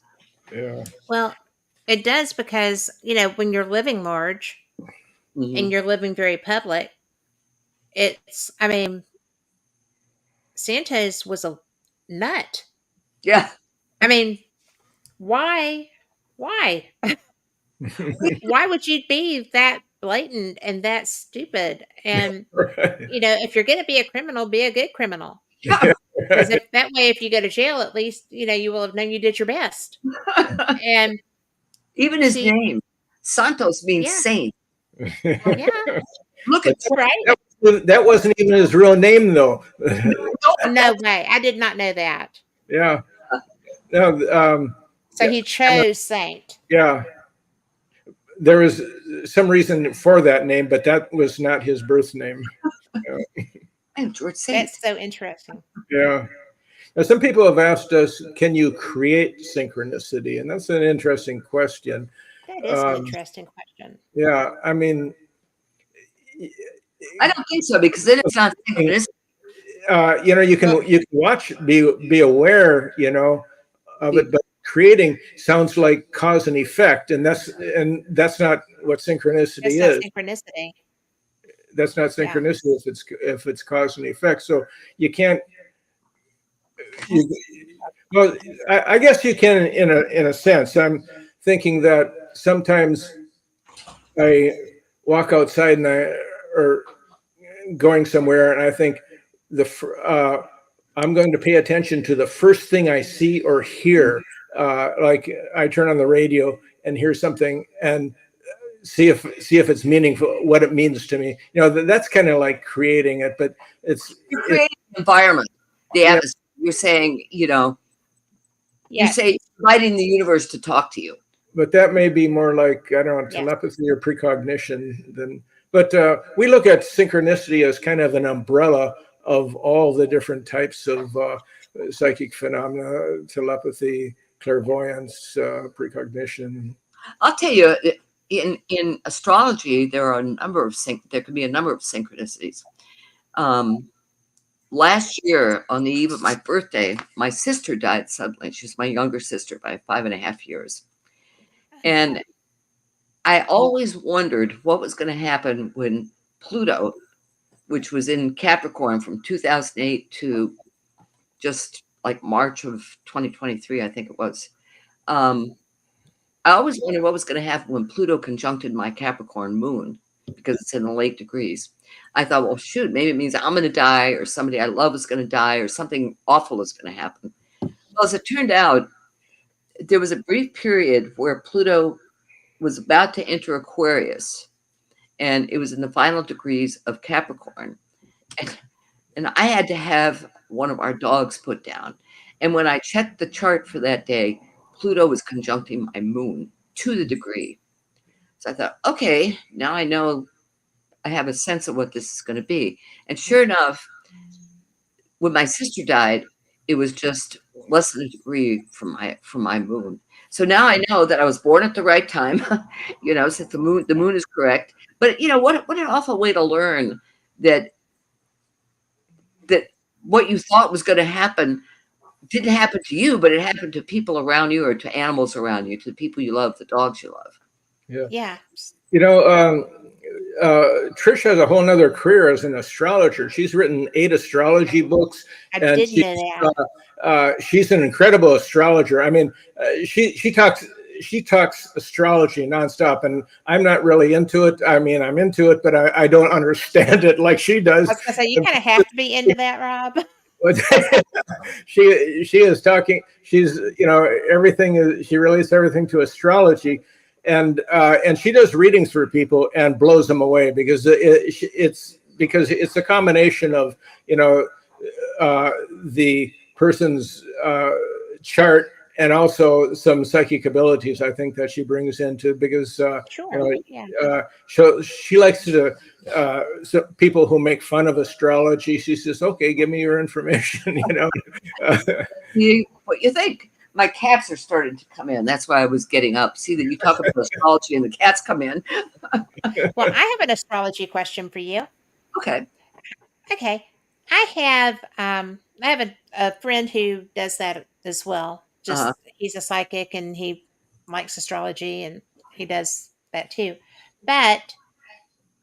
Yeah. Well, it does because, when you're living large, and you're living very public, I mean, Santos was a nut. Yeah. I mean, why? Why? Why would you be that blatant and that stupid? And, Right. if you're going to be a criminal, be a good criminal. Yeah. Because if that way, if you go to jail, at least, you will have known you did your best. And Even his see, name, Santos, means yeah, saint. yeah, Look at right. That wasn't even his real name, though. No way. I did not know that. Yeah. No. So he chose Saint. Yeah. There was some reason for that name, but that was not his birth name. I'm George Saint. That's so interesting. Yeah. Now, some people have asked us, can you create synchronicity? And that's an interesting question. That is an interesting question. Yeah. I mean, I don't think so, because then it's not synchronicity. you can watch, be aware, of it, but creating sounds like cause and effect, and that's not what synchronicity is. Synchronicity. That's not synchronicity if it's cause and effect. So you can't. Well, I guess you can in a sense. I'm thinking that sometimes I walk outside or going somewhere, and I think I'm going to pay attention to the first thing I see or hear. Like I turn on the radio and hear something and see if it's meaningful, what it means to me. That's kind of like creating it, but you're creating an environment, the atmosphere. You're saying, you say inviting the universe to talk to you. But that may be more like, I don't know, telepathy or precognition than. But we look at synchronicity as kind of an umbrella of all the different types of psychic phenomena: telepathy, clairvoyance, precognition. I'll tell you, in astrology, there could be a number of synchronicities. Last year, on the eve of my birthday, my sister died suddenly. She's my younger sister by 5.5 years. And I always wondered what was going to happen when Pluto, which was in Capricorn from 2008 to just like March of 2023, I think it was. I always wondered what was going to happen when Pluto conjuncted my Capricorn moon, because it's in the late degrees. I thought, well, shoot, maybe it means I'm going to die, or somebody I love is going to die, or something awful is going to happen. Well, as it turned out, there was a brief period where Pluto was about to enter Aquarius, and it was in the final degrees of Capricorn. And I had to have one of our dogs put down. And when I checked the chart for that day, Pluto was conjuncting my moon to the degree. So I thought, okay, now I know, I have a sense of what this is going to be. And sure enough, when my sister died, it was just less than a degree from my moon. So now I know that I was born at the right time, so the moon is correct. But what an awful way to learn that what you thought was going to happen didn't happen to you, but it happened to people around you, or to animals around you, to the people you love, the dogs you love. Yeah. Trish has a whole nother career as an astrologer. She's written 8 astrology books. I did know that. She's an incredible astrologer. I mean, she talks astrology nonstop, and I'm not really into it. I mean, I'm into it, but I don't understand it like she does. I was going to say, you kind of have to be into that, Rob. she is talking. She's everything is. She relates everything to astrology, and she does readings for people and blows them away, because it's a combination of the person's chart and also some psychic abilities, I think, that she brings into, because she likes to people who make fun of astrology. She says, okay, give me your information. What you think? My cats are starting to come in. That's why I was getting up. See that you talk about astrology and the cats come in. Well, I have an astrology question for you. Okay. I have a friend who does that as well. He's a psychic, and he likes astrology, and he does that too. But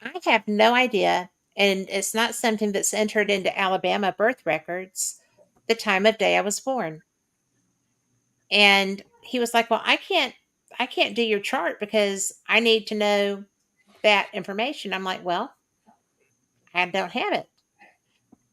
I have no idea, and it's not something that's entered into Alabama birth records, the time of day I was born. And he was like, "Well, I can't do your chart because I need to know that information." I'm like, "Well, I don't have it.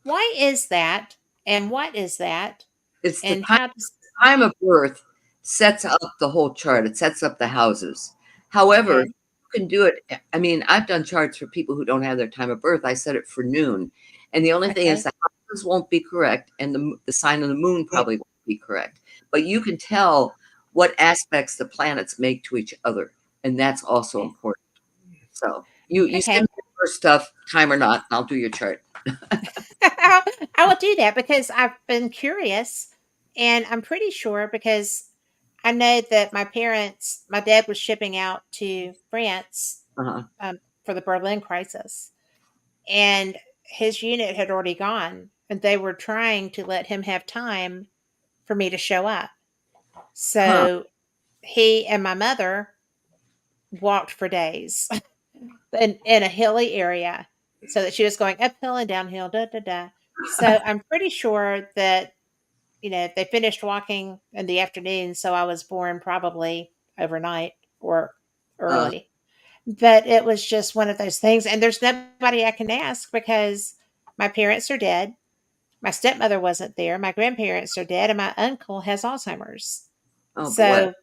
Why is that? And what is that? It's the And how does time of birth sets up the whole chart. It sets up the houses. However, okay, you can do it. I mean, I've done charts for people who don't have their time of birth. I set it for noon. And the only thing is okay, the houses won't be correct and the sign of the moon probably won't be correct. But you can tell what aspects the planets make to each other. And that's also okay, important. So you okay. send me your stuff, time or not, and I'll do your chart. I will do that because I've been curious, and I'm pretty sure because I know that my dad was shipping out to France Uh-huh. for the Berlin crisis, and his unit had already gone, and they were trying to let him have time for me to show up. Huh. So he and my mother walked for days in a hilly area so that she was going uphill and downhill, da da da. So I'm pretty sure that, they finished walking in the afternoon, so I was born probably overnight or Uh, early. But it was just one of those things, and there's nobody I can ask because my parents are dead. My stepmother wasn't there. My grandparents are dead, and my uncle has Alzheimer's. oh boy. So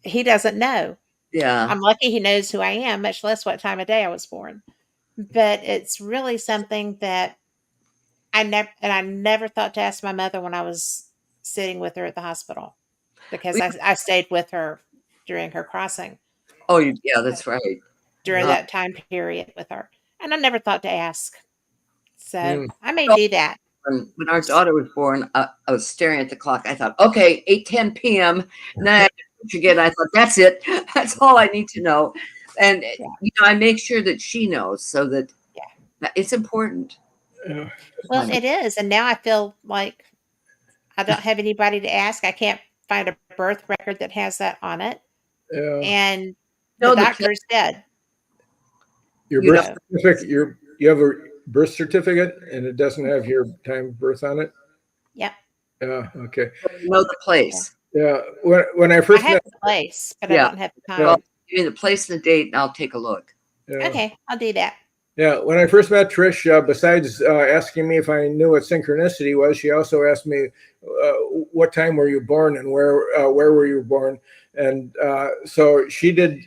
he doesn't know. Yeah. I'm lucky he knows who I am, much less what time of day I was born. But it's really something that I never thought to ask my mother when I was sitting with her at the hospital because We, I stayed with her during her crossing, oh, yeah, that's right. during Uh, that time period with her. And I never thought to ask. So Mm. I may do that. when our daughter was born, I was staring at the clock. I thought, okay, 8:10 p.m. And then I forget. I thought, that's it. That's all I need to know. And Yeah. I make sure that she knows so that Yeah. it's important. Yeah. Well, it is. And now I feel like I don't have anybody to ask. I can't find a birth record that has that on it. Yeah. And the No, doctor is dead. Your you know, birth So, certificate, you have a birth certificate and it doesn't have your time of birth on it? yep. Yeah. Okay. the Yeah. place. Yeah. When I I first have met, the place, but I Yeah. don't have the yeah, Well, time. give me the place and the date, and I'll take a look. yeah. Okay, I'll do that. Yeah, when I first met Trish, besides asking me if I knew what synchronicity was, she also asked me what time were you born and where were you born, and so she did.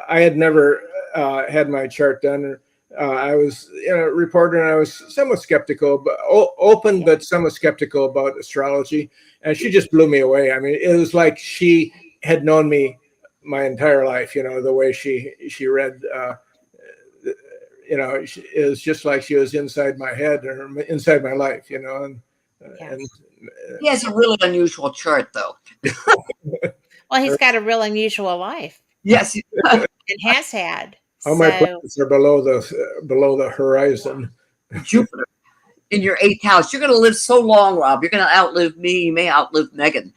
I had never had my chart done. I was a reporter, and I was somewhat skeptical, but open, Yeah. but somewhat skeptical about astrology. And she just blew me away. I mean, it was like she had known me my entire life. The way she read. It was just like she was inside my head or inside my life, and Yeah. and He has a really unusual chart, though. Well, he's got a real unusual life Yes. and has had. all my So, planets are below the horizon. Jupiter in your 8th house. You're going to live so long, Rob. You're going to outlive me. You may outlive Megan.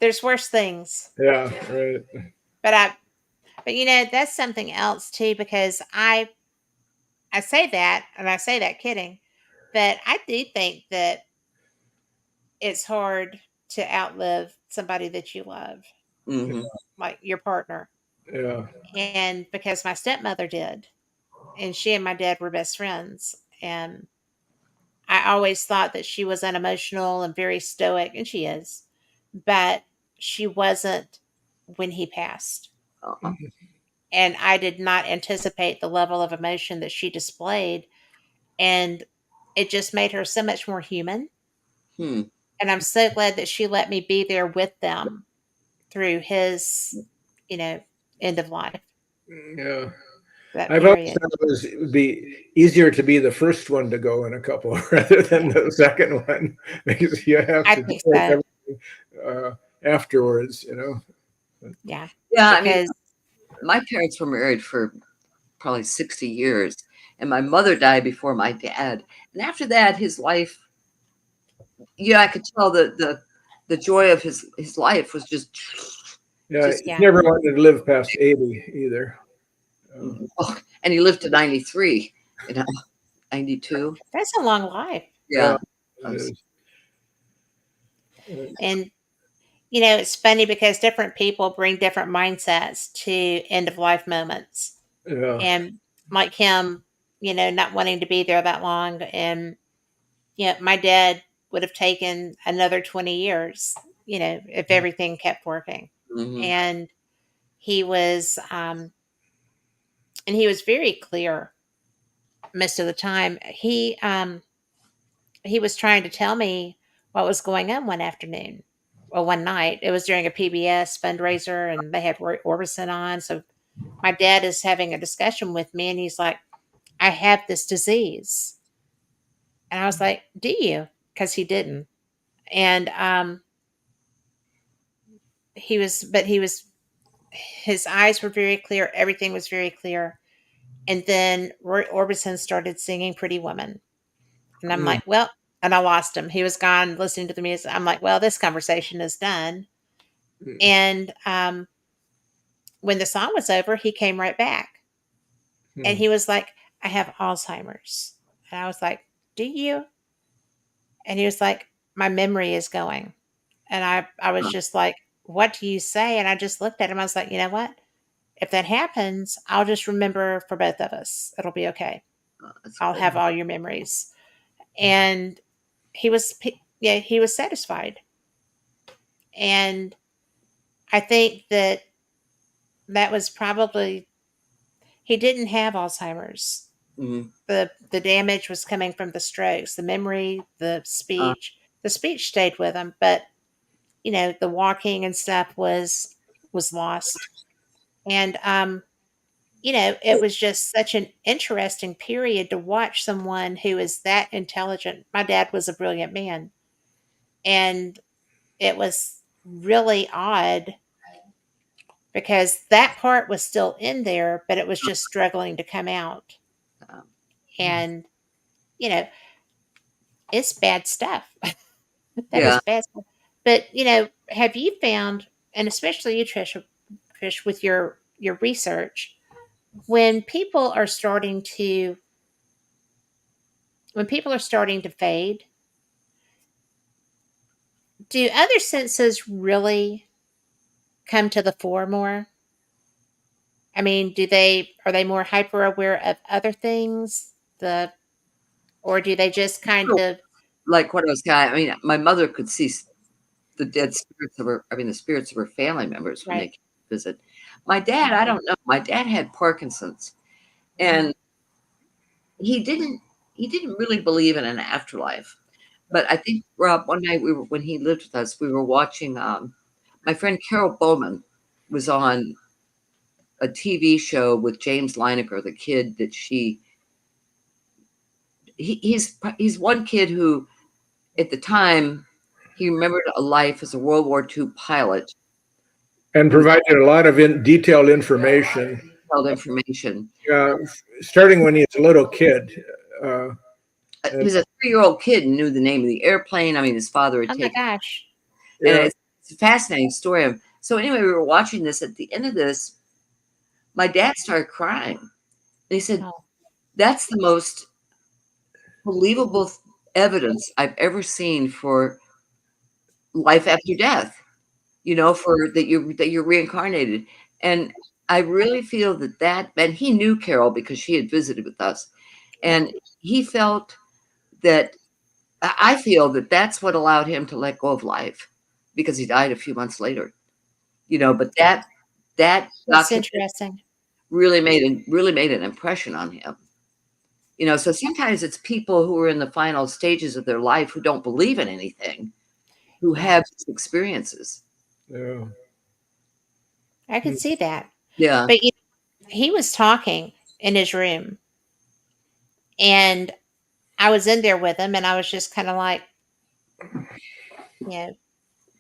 there's worse things. Yeah, right. But that's something else too because I say that and I say that kidding, but I do think that it's hard to outlive somebody that you love, Hmm. like your partner. Yeah, And because my stepmother did, and she and my dad were best friends, and I always thought that she was unemotional and very stoic, and she is, but she wasn't when he passed. Uh-huh. And I did not anticipate the level of emotion that she displayed. And it just made her so much more human. Hmm. And I'm so glad that she let me be there with them through his, end of life, yeah. that I've always period. thought it would be easier to be the first one to go in a couple rather than the second one because you have I to think take so. everything afterwards. Yeah. Yeah, I mean, Because, my parents were married for probably 60 years, and my mother died before my dad. And after that, his life, I could tell the joy of his life was just Yeah, just, he yeah. never wanted to live past 80 either. Oh, and he lived to 93, 92. That's a long life. Yeah. It is. And, it's funny because different people bring different mindsets to end of life moments. Yeah. And like him, not wanting to be there that long. And, my dad would have taken another 20 years, if everything kept working. Mhm. And he was, very clear most of the time. He was trying to tell me what was going on one afternoon or one night. It was during a PBS fundraiser and they had Roy Orbison on. So my dad is having a discussion with me and he's like, I have this disease. And I was like, do you? Because he didn't. And his eyes were very clear. Everything was very clear. And then Roy Orbison started singing Pretty Woman. And I'm like, well, and I lost him. He was gone listening to the music. I'm like, well, this conversation is done. And when the song was over, he came right back. And he was like, I have Alzheimer's. And I was like, do you? And he was like, my memory is going. And I was just like, what do you say? And I just looked at him. I was like, you know what? If that happens, I'll just remember for both of us. It'll be okay. I'll have all your memories. And he was satisfied. And I think that was probably, he didn't have Alzheimer's. Mm-hmm. The damage was coming from the strokes, the memory, the speech. The speech stayed with him, but the walking and stuff was lost. And it was just such an interesting period to watch someone who is that intelligent. My dad was a brilliant man. And it was really odd because that part was still in there, but it was just struggling to come out. And, it's bad stuff. That is bad stuff. But, have you found, and especially you, Trish, with your research, when people are starting to fade, do other senses really come to the fore more? I mean, are they more hyper aware of other things? Or do they just kind of, like what I was saying? I mean, my mother could see the dead spirits of the spirits of her family members when they came to visit. My dad, I don't know. My dad had Parkinson's, and he didn't really believe in an afterlife. But I think, Rob, one night when he lived with us, we were watching. My friend Carol Bowman was on a TV show with James Lineker, the kid that he's one kid who, at the time, he remembered a life as a World War II pilot. And provided a lot of detailed information. Starting when he was a little kid. He was a 3-year-old kid and knew the name of the airplane. I mean, his father had taken. Oh my gosh! And it's a fascinating story. So anyway, we were watching this. At the end of this, my dad started crying. And he said, "That's the most believable evidence I've ever seen for life after death. For that you're reincarnated." And I really feel that, and he knew Carol because she had visited with us, and he felt that. I feel that that's what allowed him to let go of life, because he died a few months later. But that's interesting. Really made an impression on him. So sometimes it's people who are in the final stages of their life who don't believe in anything, who have experiences. Yeah. I could see that. Yeah. But he was talking in his room, and I was in there with him, and I was just kind of like,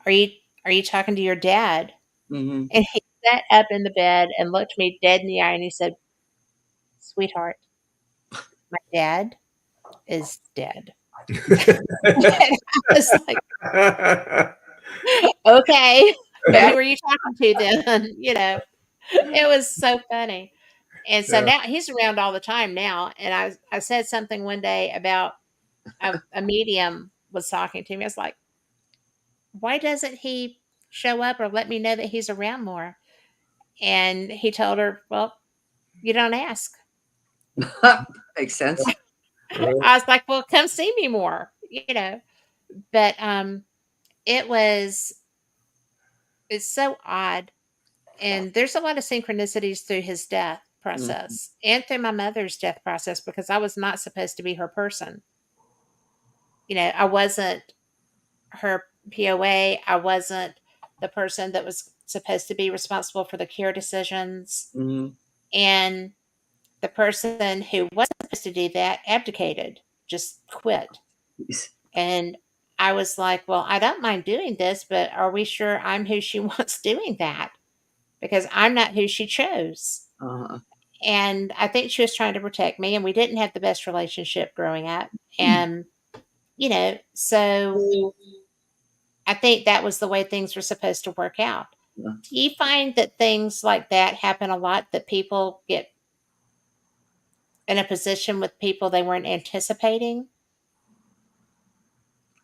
are you talking to your dad? Mm-hmm. And he sat up in the bed and looked me dead in the eye, and he said, "Sweetheart, my dad is dead." And I was like, okay, but who are you talking to then? It was so funny. And so Yeah. now he's around all the time now. And I said something one day about a medium was talking to me. I was like, why doesn't he show up or let me know that he's around more? And he told her, well, you don't ask. Makes sense. I was like, well, come see me more, But it was it's so odd. And there's a lot of synchronicities through his death process and through my mother's death process because I was not supposed to be her person. I wasn't her POA. I wasn't the person that was supposed to be responsible for the care decisions. Mhm. And the person who was supposed to do that abdicated, just quit. And I was like, well, I don't mind doing this, but are we sure I'm who she wants doing that? Because I'm not who she chose. Uh-huh. And I think she was trying to protect me, and we didn't have the best relationship growing up. And, so I think that was the way things were supposed to work out. Yeah. Do you find that things like that happen a lot, that people get in a position with people they weren't anticipating?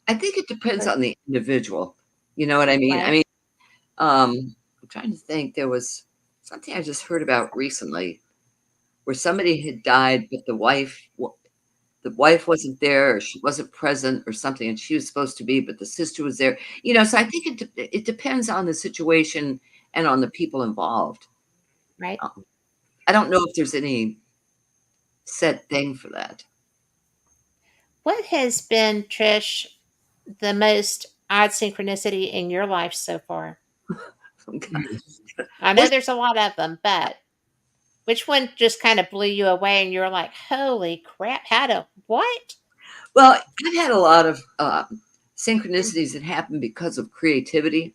I think it depends on the individual. You know what I mean? Right. I'm trying to think. There was something I just heard about recently where somebody had died, but the wife wasn't there, or she wasn't present, or something, and she was supposed to be, but the sister was there. So I think it depends on the situation and on the people involved. Right. I don't know if there's any set thing for that. What has been, Trish, the most odd synchronicity in your life so far? I know there's a lot of them, but which one just kind of blew you away and you're like, holy crap, what? Well, I've had a lot of synchronicities that happen because of creativity.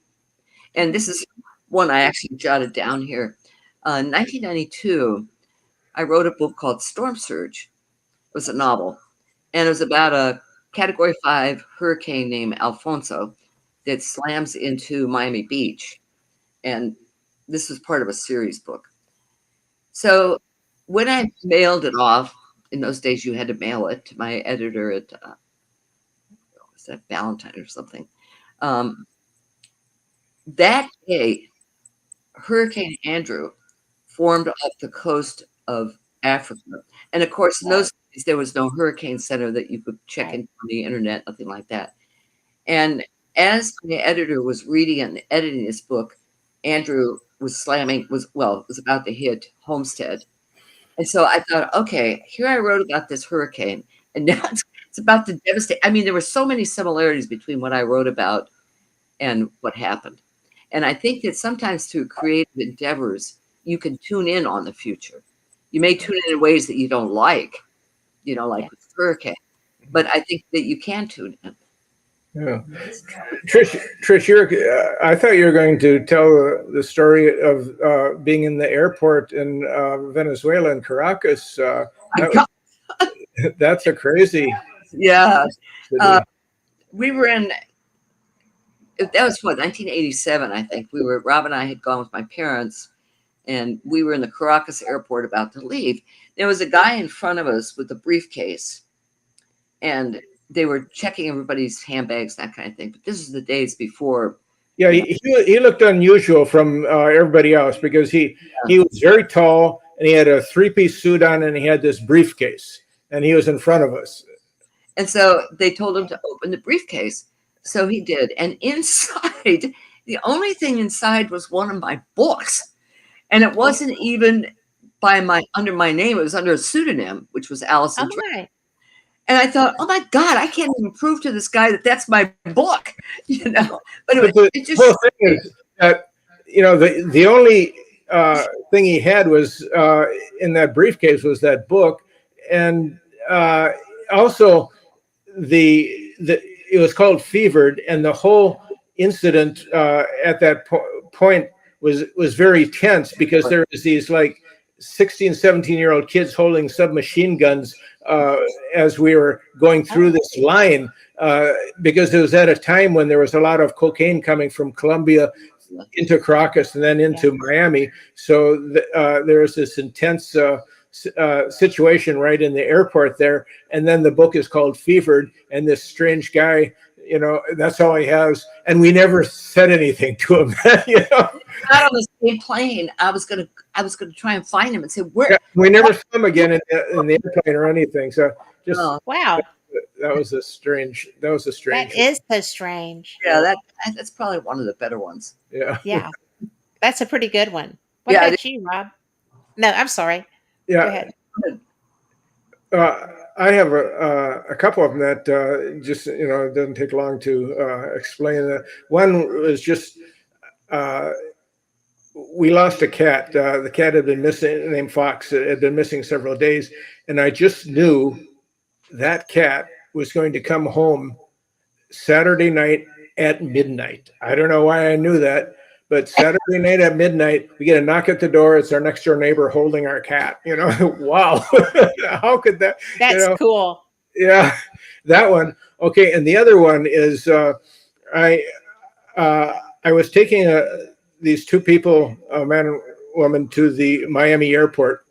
And this is one I actually jotted down here. In 1992, I wrote a book called Storm Surge. It was a novel. And it was about a Category 5 hurricane named Alfonso that slams into Miami Beach. And this was part of a series book. So when I mailed it off, in those days you had to mail it to my editor at was that Valentine or something. That day, Hurricane Andrew formed off the coast of Africa. And of course, in those days, there was no hurricane center that you could check into on the internet, nothing like that. And as my editor was reading and editing this book, Andrew was about to hit Homestead. And so I thought, okay, here I wrote about this hurricane, and now it's about to devastate. I mean, there were so many similarities between what I wrote about and what happened. And I think that sometimes through creative endeavors, you can tune in on the future. You may tune in ways that you don't like, like with hurricane, but I think that you can tune in. Yeah, Trish, I thought you were going to tell the story of being in the airport in Venezuela in Caracas. That's a crazy. Yeah, we were in. That was 1987, I think. Rob and I had gone with my parents, and we were in the Caracas airport about to leave. There was a guy in front of us with a briefcase, and they were checking everybody's handbags, that kind of thing. But this is the days before. Yeah, he looked unusual from everybody else because he was very tall and he had a 3-piece suit on and he had this briefcase and he was in front of us. And so they told him to open the briefcase. So he did. And inside, the only thing inside was one of my books. And it wasn't even under my name. It was under a pseudonym, which was Allison. Right. And I thought, oh my God, I can't even prove to this guy that that's my book, But it just. The thing is that, the only thing he had was in that briefcase was that book. And also it was called Fevered, and the whole incident at that point was very tense because there was these like 16, 17-year-old kids holding submachine guns as we were going through this line because it was at a time when there was a lot of cocaine coming from Colombia into Crocus and then into Miami. So there was this intense situation right in the airport there. And then the book is called Fevered, and this strange guy, you know, that's all he has. And we never said anything to him. You know, Not on the same plane. I was gonna try and find him and say where. Yeah, we never saw him again in the airplane or anything. So just wow, that was a strange. that is so strange. Yeah, that's probably one of the better ones. Yeah, that's a pretty good one. What about you, Rob? No, I'm sorry. Yeah. Go ahead. I have a couple of them that just, you know, it doesn't take long to explain. One was just we lost a cat. The cat had been missing, named Fox. It had been missing several days, and I just knew that cat was going to come home Saturday night at midnight. I don't know why I knew that, but Saturday night at midnight, we get a knock at the door. It's our next door neighbor holding our cat. You know, wow. How could that? That's cool. Yeah, that one. Okay, and the other one is I was taking these two people, a man and woman, to the Miami airport,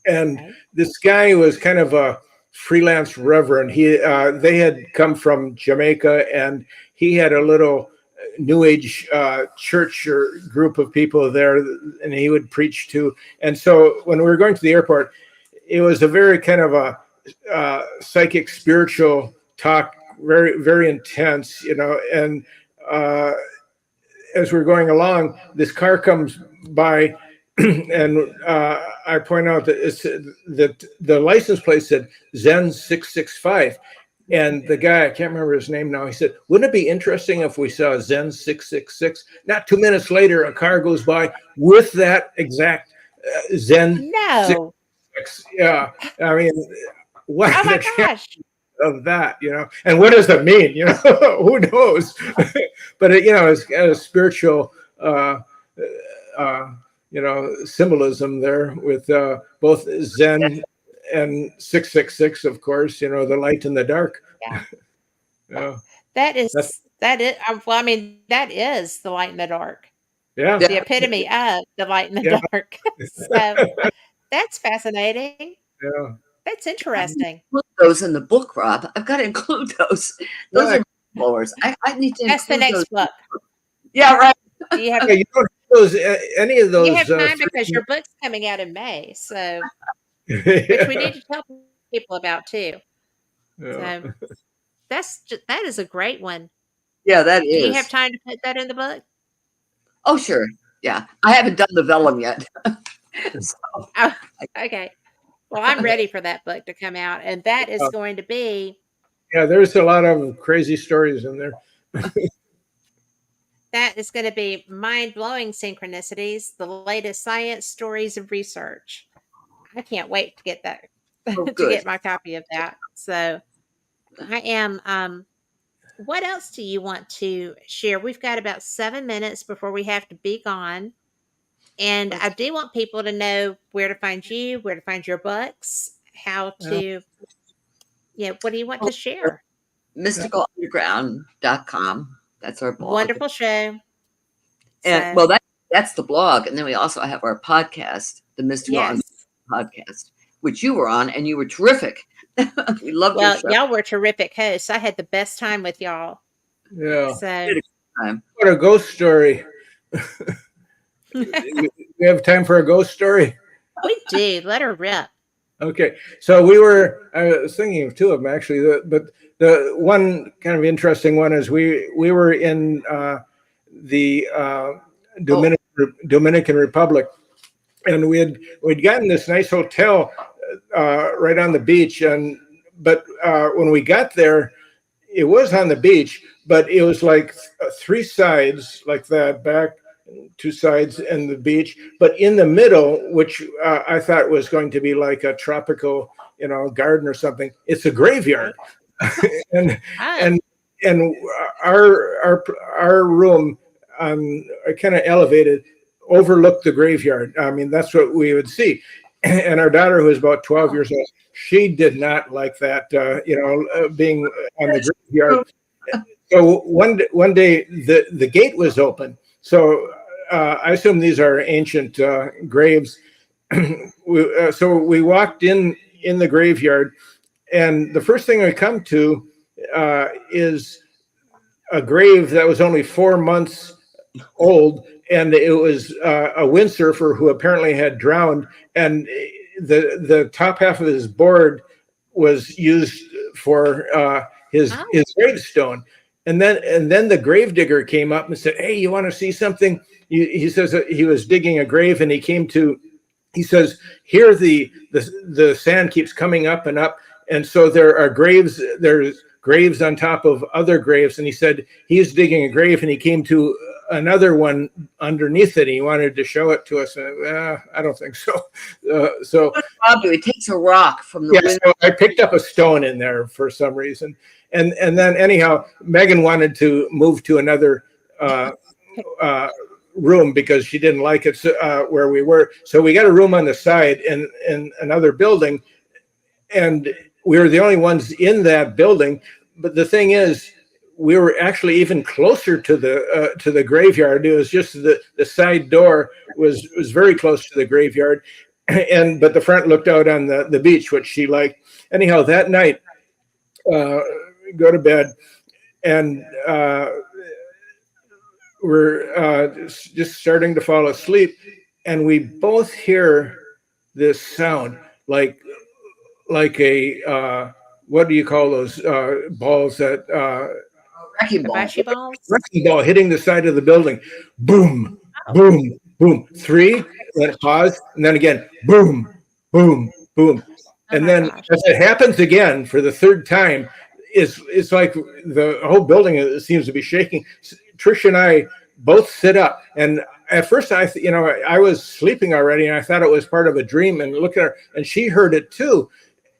and this guy was kind of a freelance reverend. They had come from Jamaica, and he had a little New Age church or group of people there, and he would preach to. And so when we were going to the airport, it was a very kind of a psychic, spiritual talk, very, very intense, you know. And as we're going along, this car comes by, and I point out that the license plate said Zen 665. And the guy, I can't remember his name now, he said, wouldn't it be interesting if we saw Zen 666? Not 2 minutes later, a car goes by with that exact Zen 666. Yeah. I mean, what a chance of that, you know? And what does that mean? You know, who knows? But, you know, it's got a spiritual, you know, symbolism there with both Zen and 666, of course, you know, the light and the dark. Yeah. That is well, I mean, that is the light and the dark. Yeah. The epitome of the light and the dark. So that's fascinating. Yeah. That's interesting. Put those in the book, Rob. I've got to include those. Those are blowers. I need to. That's the next book. Yeah, right. Do you have you don't have those, any of those? You have time because your book's coming out in May, so which we need to tell people about too. Yeah. So that is a great one. Yeah, that is. Do you have time to put that in the book? Oh, sure. Yeah, I haven't done the vellum yet. So. Oh, okay. Well, I'm ready for that book to come out, and that is going to be. Yeah, there's a lot of crazy stories in there. That is going to be mind-blowing synchronicities, the latest science, stories, and research. I can't wait to get that, to get my copy of that. So I am, what else do you want to share? We've got about 7 minutes before we have to be gone. And I do want people to know where to find you, where to find your books, how to, what do you want to share? MysticalUnderground.com. That's our blog. Wonderful show. And well, that's the blog. And then we also have our podcast, the Mystical Podcast, which you were on, and you were terrific. We loved your show. Y'all were terrific hosts. I had the best time with y'all. Yeah. So what a ghost story. We have time for a ghost story? We do. Let her rip. Okay. So I was thinking of two of them actually, but the one kind of interesting one is we were in the Dominican Republic, and we'd gotten this nice hotel right on the beach, but when we got there, it was on the beach, but it was like three sides like that, back, two sides, and the beach, but in the middle, which I thought was going to be like a tropical, garden or something, it's a graveyard. and our room, kind of elevated, overlooked the graveyard. I mean, that's what we would see. And our daughter, who was about 12 years old, she did not like that, being on the graveyard. So one day the gate was open. So I assume these are ancient graves. So we walked in the graveyard, and the first thing we come to is a grave that was only 4 months old, and it was a windsurfer who apparently had drowned, and the top half of his board was used for his gravestone. And then the gravedigger came up and said, "Hey, you want to see something?" He says that he was digging a grave, and he says, "Here the sand keeps coming up and up, and so there's graves on top of other graves." And he said he's digging a grave, and he came to another one underneath it. And he wanted to show it to us. And, I don't think so. So He takes a rock from the window. So I picked up a stone in there for some reason, and then anyhow, Megan wanted to move to another room because she didn't like it where we were. So we got a room on the side in another building, and we were the only ones in that building. But the thing is, we were actually even closer to the graveyard. It was just the side door was very close to the graveyard, but the front looked out on the beach, which she liked. Anyhow, that night, go to bed, and we're just starting to fall asleep, and we both hear this sound like a what do you call those balls that Wrecking ball. Hibachi balls? wrecking ball hitting the side of the building. Boom, boom, boom. 3, then pause, and then again, boom, boom, boom. And then as it happens again for the third time, it's like the whole building seems to be shaking. Trish and I both sit up, and at first I was sleeping already, and I thought it was part of a dream. And look at her, and she heard it too.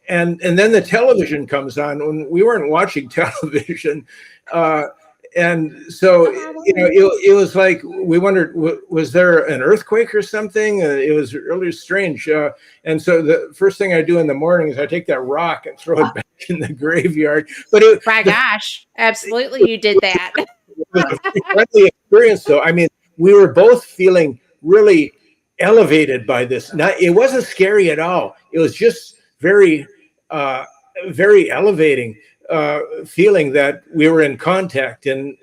And then the television comes on when we weren't watching television. And so, it was like we wondered, was there an earthquake or something? It was really strange. And so the first thing I do in the morning is I take that rock and throw it back in the graveyard. But Gosh, absolutely, you did that. It was a friendly experience, though. I mean, we were both feeling really elevated by this. It wasn't scary at all. It was just very, very elevating feeling that we were in contact, and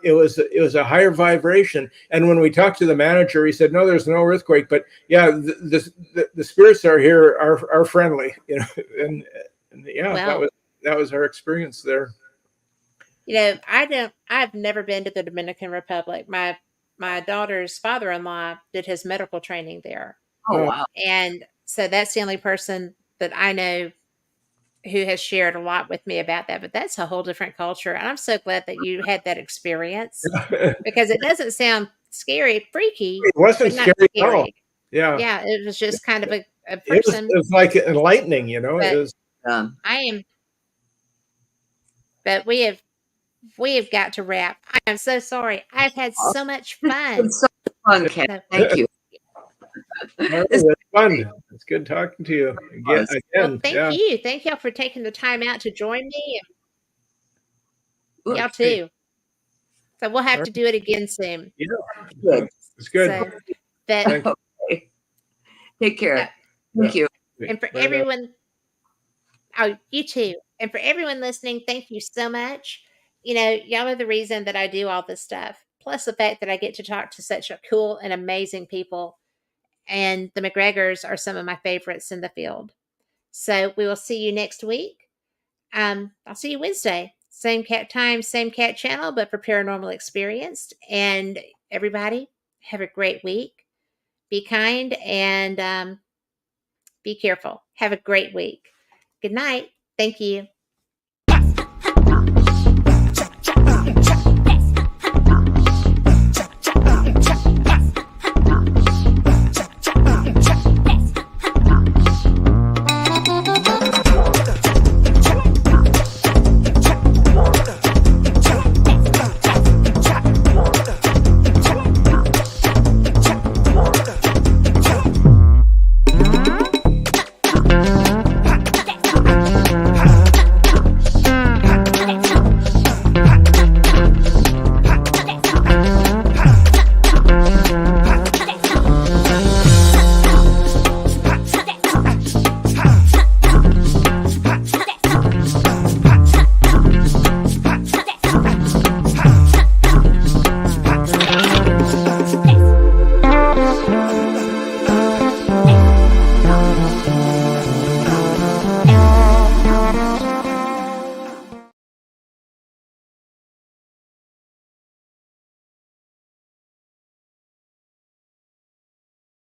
it was a higher vibration. And when we talked to the manager, he said, "No, there's no earthquake, but yeah, the spirits are here, are friendly, and yeah, Well, that was our experience there." I've never been to the Dominican Republic. My daughter's father-in-law did his medical training there. Oh, wow. And so that's the only person that I know who has shared a lot with me about that. But that's a whole different culture. And I'm so glad that you had that experience because it doesn't sound scary, freaky. It wasn't but not scary at all. Yeah. Yeah, it was just kind of a It person. was like enlightening, It was. But we have got to wrap. I am so sorry. I've had so much fun. It's so fun, Ken. Thank you. It was fun. It's good talking to you again. Well, thank you. Thank y'all for taking the time out to join me. And y'all too. So we'll have to do it again soon. Yeah, Good. it's good. So, Okay. Take care. Thank you. and for everyone, you too. And for everyone listening, thank you so much. Y'all are the reason that I do all this stuff. Plus the fact that I get to talk to such cool and amazing people. And the McGregors are some of my favorites in the field. So we will see you next week. I'll see you Wednesday. Same cat time, same cat channel, but for Paranormal Experienced. And everybody, have a great week. Be kind and be careful. Have a great week. Good night. Thank you.